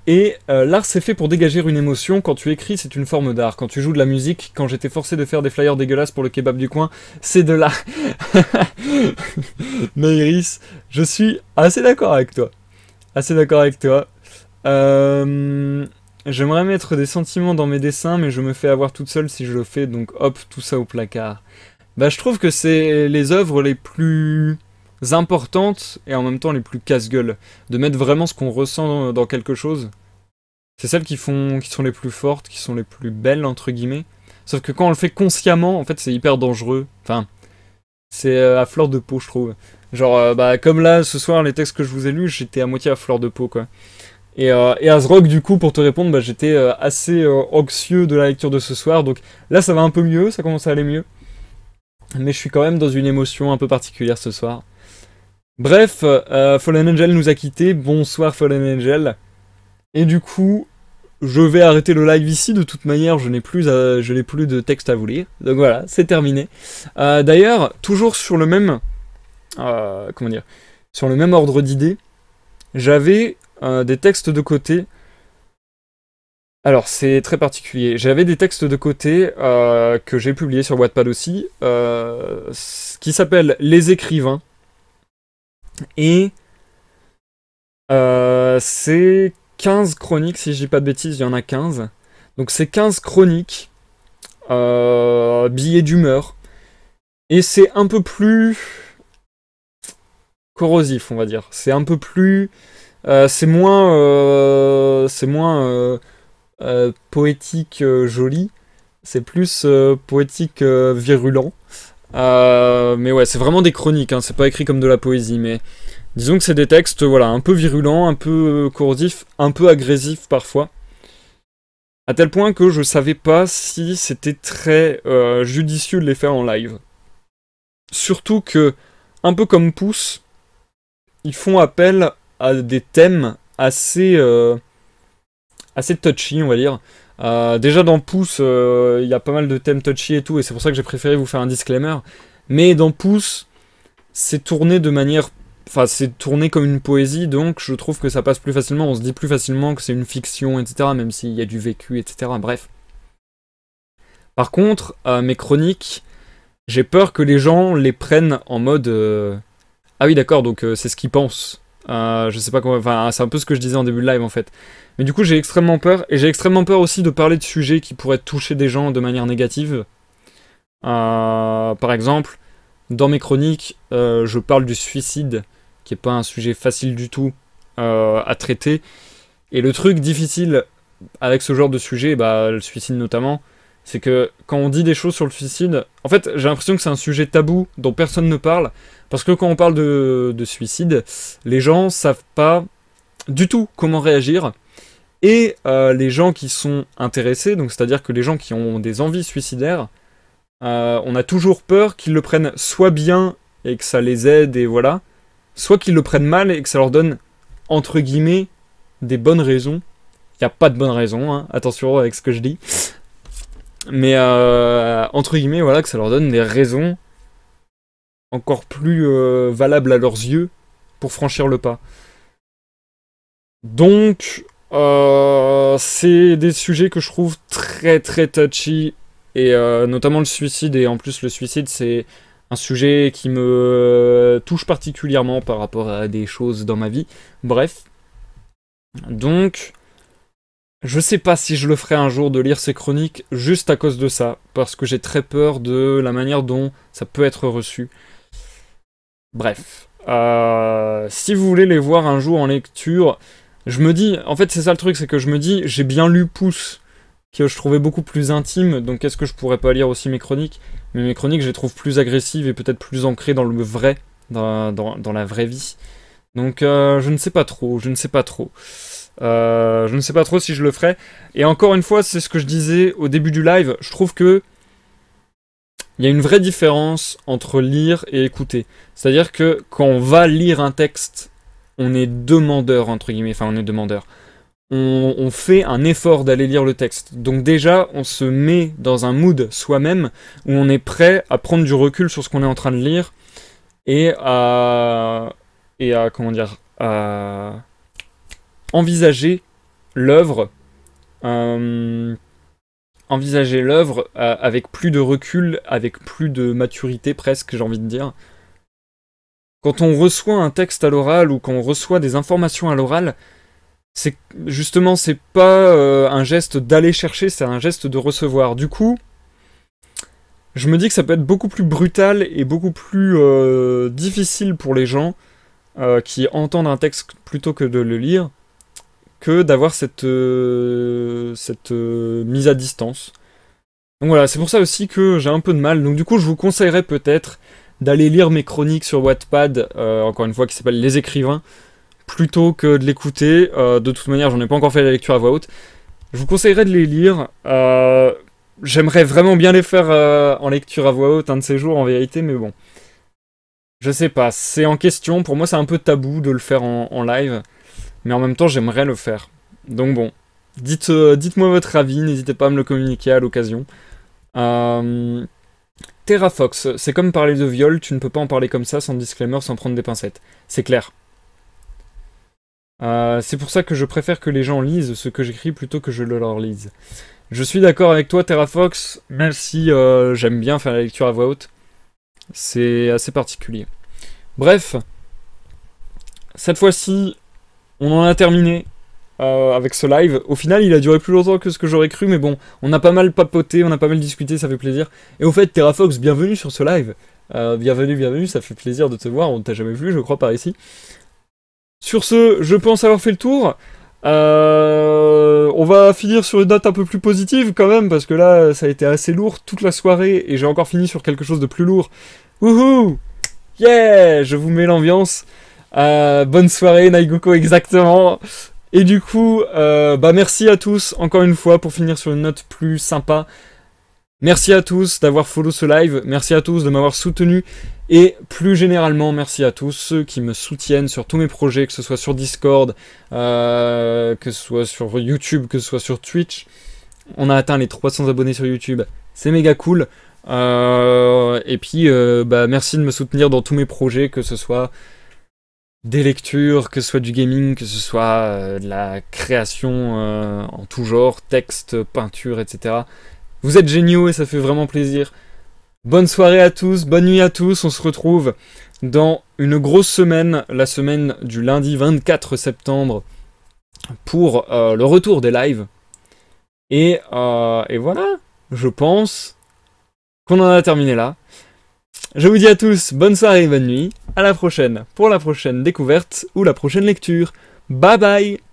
Et l'art c'est fait pour dégager une émotion, quand tu écris c'est une forme d'art, quand tu joues de la musique, quand j'étais forcé de faire des flyers dégueulasses pour le kebab du coin, c'est de l'art. Nairis, je suis assez d'accord avec toi. Assez d'accord avec toi. J'aimerais mettre des sentiments dans mes dessins, mais je me fais avoir toute seule si je le fais, donc hop, tout ça au placard. Bah je trouve que c'est les œuvres les plus importantes et en même temps les plus casse-gueule, de mettre vraiment ce qu'on ressent dans quelque chose. C'est celles qui sont les plus fortes, qui sont les plus belles entre guillemets. Sauf que quand on le fait consciemment, en fait c'est hyper dangereux. Enfin, c'est à fleur de peau je trouve. Genre bah comme là ce soir les textes que je vous ai lus, j'étais à moitié à fleur de peau quoi. Et Azrock du coup pour te répondre, bah, j'étais assez anxieux de la lecture de ce soir, donc là ça va un peu mieux, ça commence à aller mieux. Mais je suis quand même dans une émotion un peu particulière ce soir. Bref, Fallen Angel nous a quittés. Bonsoir Fallen Angel. Et du coup, je vais arrêter le live ici. De toute manière, je n'ai plus de texte à vous lire. Donc voilà, c'est terminé. D'ailleurs, toujours sur le même, sur le même ordre d'idées, j'avais des textes de côté. Alors, c'est très particulier. J'avais des textes de côté que j'ai publiés sur Wattpad aussi, qui s'appellent Les Écrivains. Et c'est 15 chroniques, si je dis pas de bêtises, il y en a 15. Donc c'est 15 chroniques, billets d'humeur. Et c'est un peu plus corrosif, on va dire. C'est un peu plus... c'est moins poétique joli. C'est plus poétique virulent. Mais ouais, c'est vraiment des chroniques, hein, c'est pas écrit comme de la poésie, mais disons que c'est des textes voilà, un peu virulents, un peu corrosifs, un peu agressifs parfois. À tel point que je savais pas si c'était très judicieux de les faire en live. Surtout que, un peu comme Pouce, ils font appel à des thèmes assez touchy, on va dire. Déjà dans Pouce, il y a pas mal de thèmes touchy et tout, et c'est pour ça que j'ai préféré vous faire un disclaimer. Mais dans Pouce, c'est tourné de manière... Enfin, c'est tourné comme une poésie, donc je trouve que ça passe plus facilement, on se dit plus facilement que c'est une fiction, etc., même s'il y a du vécu, etc., bref. Par contre, mes chroniques, j'ai peur que les gens les prennent en mode... Ah oui, d'accord, donc c'est ce qu'ils pensent. Je sais pas comment... Enfin, c'est un peu ce que je disais en début de live, en fait. Mais du coup, j'ai extrêmement peur. Et j'ai extrêmement peur aussi de parler de sujets qui pourraient toucher des gens de manière négative. Par exemple, dans mes chroniques, je parle du suicide, qui est pas un sujet facile du tout à traiter. Et le truc difficile avec ce genre de sujet, bah, le suicide notamment, c'est que quand on dit des choses sur le suicide, en fait, j'ai l'impression que c'est un sujet tabou dont personne ne parle, parce que quand on parle de suicide, les gens savent pas du tout comment réagir, et les gens qui sont intéressés, donc c'est-à-dire que les gens qui ont des envies suicidaires, on a toujours peur qu'ils le prennent soit bien et que ça les aide et voilà, soit qu'ils le prennent mal et que ça leur donne, entre guillemets, des bonnes raisons. Il n'y a pas de bonnes raisons, hein, attention avec ce que je dis. Mais entre guillemets, voilà, que ça leur donne des raisons encore plus valables à leurs yeux pour franchir le pas. Donc, c'est des sujets que je trouve très très touchy, et notamment le suicide, et en plus le suicide c'est un sujet qui me touche particulièrement par rapport à des choses dans ma vie. Bref. Donc, je sais pas si je le ferai un jour de lire ces chroniques juste à cause de ça, parce que j'ai très peur de la manière dont ça peut être reçu. Bref. Si vous voulez les voir un jour en lecture, je me dis, en fait c'est ça le truc, c'est que je me dis, j'ai bien lu Pouce, que je trouvais beaucoup plus intime, donc est-ce que je pourrais pas lire aussi mes chroniques? Mais mes chroniques je les trouve plus agressives et peut-être plus ancrées dans le vrai, dans la vraie vie. Donc je ne sais pas trop, je ne sais pas trop. Je ne sais pas trop si je le ferai. Et encore une fois, c'est ce que je disais au début du live, je trouve que il y a une vraie différence entre lire et écouter. C'est-à-dire que quand on va lire un texte, on est demandeur, entre guillemets, enfin on est demandeur. On fait un effort d'aller lire le texte. Donc déjà, on se met dans un mood soi-même où on est prêt à prendre du recul sur ce qu'on est en train de lire et à comment dire, à envisager l'œuvre avec plus de recul, avec plus de maturité presque, j'ai envie de dire. Quand on reçoit un texte à l'oral ou quand on reçoit des informations à l'oral, c'est pas un geste d'aller chercher, c'est un geste de recevoir. Du coup, je me dis que ça peut être beaucoup plus brutal et beaucoup plus difficile pour les gens qui entendent un texte plutôt que de le lire, que d'avoir cette mise à distance. Donc voilà, c'est pour ça aussi que j'ai un peu de mal. Donc du coup, je vous conseillerais peut-être d'aller lire mes chroniques sur Wattpad, encore une fois, qui s'appelle Les Écrivains, plutôt que de l'écouter. De toute manière, j'en ai pas encore fait la lecture à voix haute. Je vous conseillerais de les lire. J'aimerais vraiment bien les faire en lecture à voix haute un de ces jours, en vérité, mais bon. Je sais pas, c'est en question. Pour moi, c'est un peu tabou de le faire en live. Mais en même temps, j'aimerais le faire. Donc bon, dites-moi votre avis, n'hésitez pas à me le communiquer à l'occasion. TerraFox, c'est comme parler de viol, tu ne peux pas en parler comme ça, sans disclaimer, sans prendre des pincettes. C'est clair. C'est pour ça que je préfère que les gens lisent ce que j'écris plutôt que je le leur lise. Je suis d'accord avec toi, TerraFox, même si j'aime bien faire la lecture à voix haute. C'est assez particulier. Bref, cette fois-ci, on en a terminé avec ce live. Au final, il a duré plus longtemps que ce que j'aurais cru, mais bon, on a pas mal papoté, on a pas mal discuté, ça fait plaisir. Et au fait, TerraFox, bienvenue sur ce live. Bienvenue, ça fait plaisir de te voir, on t'a jamais vu, je crois, par ici. Sur ce, je pense avoir fait le tour. On va finir sur une note un peu plus positive quand même, parce que là, ça a été assez lourd toute la soirée, et j'ai encore fini sur quelque chose de plus lourd. Wouhou! Yeah! Je vous mets l'ambiance. Bonne soirée, Naigoko, exactement. Et du coup, merci à tous, encore une fois, pour finir sur une note plus sympa. Merci à tous d'avoir follow ce live, merci à tous de m'avoir soutenu, et plus généralement, merci à tous ceux qui me soutiennent sur tous mes projets, que ce soit sur Discord, que ce soit sur YouTube, que ce soit sur Twitch. On a atteint les 300 abonnés sur YouTube, c'est méga cool. Et puis, merci de me soutenir dans tous mes projets, que ce soit des lectures, que ce soit du gaming, que ce soit de la création en tout genre, texte, peinture, etc. Vous êtes géniaux et ça fait vraiment plaisir. Bonne soirée à tous, bonne nuit à tous, on se retrouve dans une grosse semaine, la semaine du lundi 24 septembre, pour le retour des lives. Et voilà, je pense qu'on en a terminé là. Je vous dis à tous bonne soirée et bonne nuit. À la prochaine pour la prochaine découverte ou la prochaine lecture. Bye bye!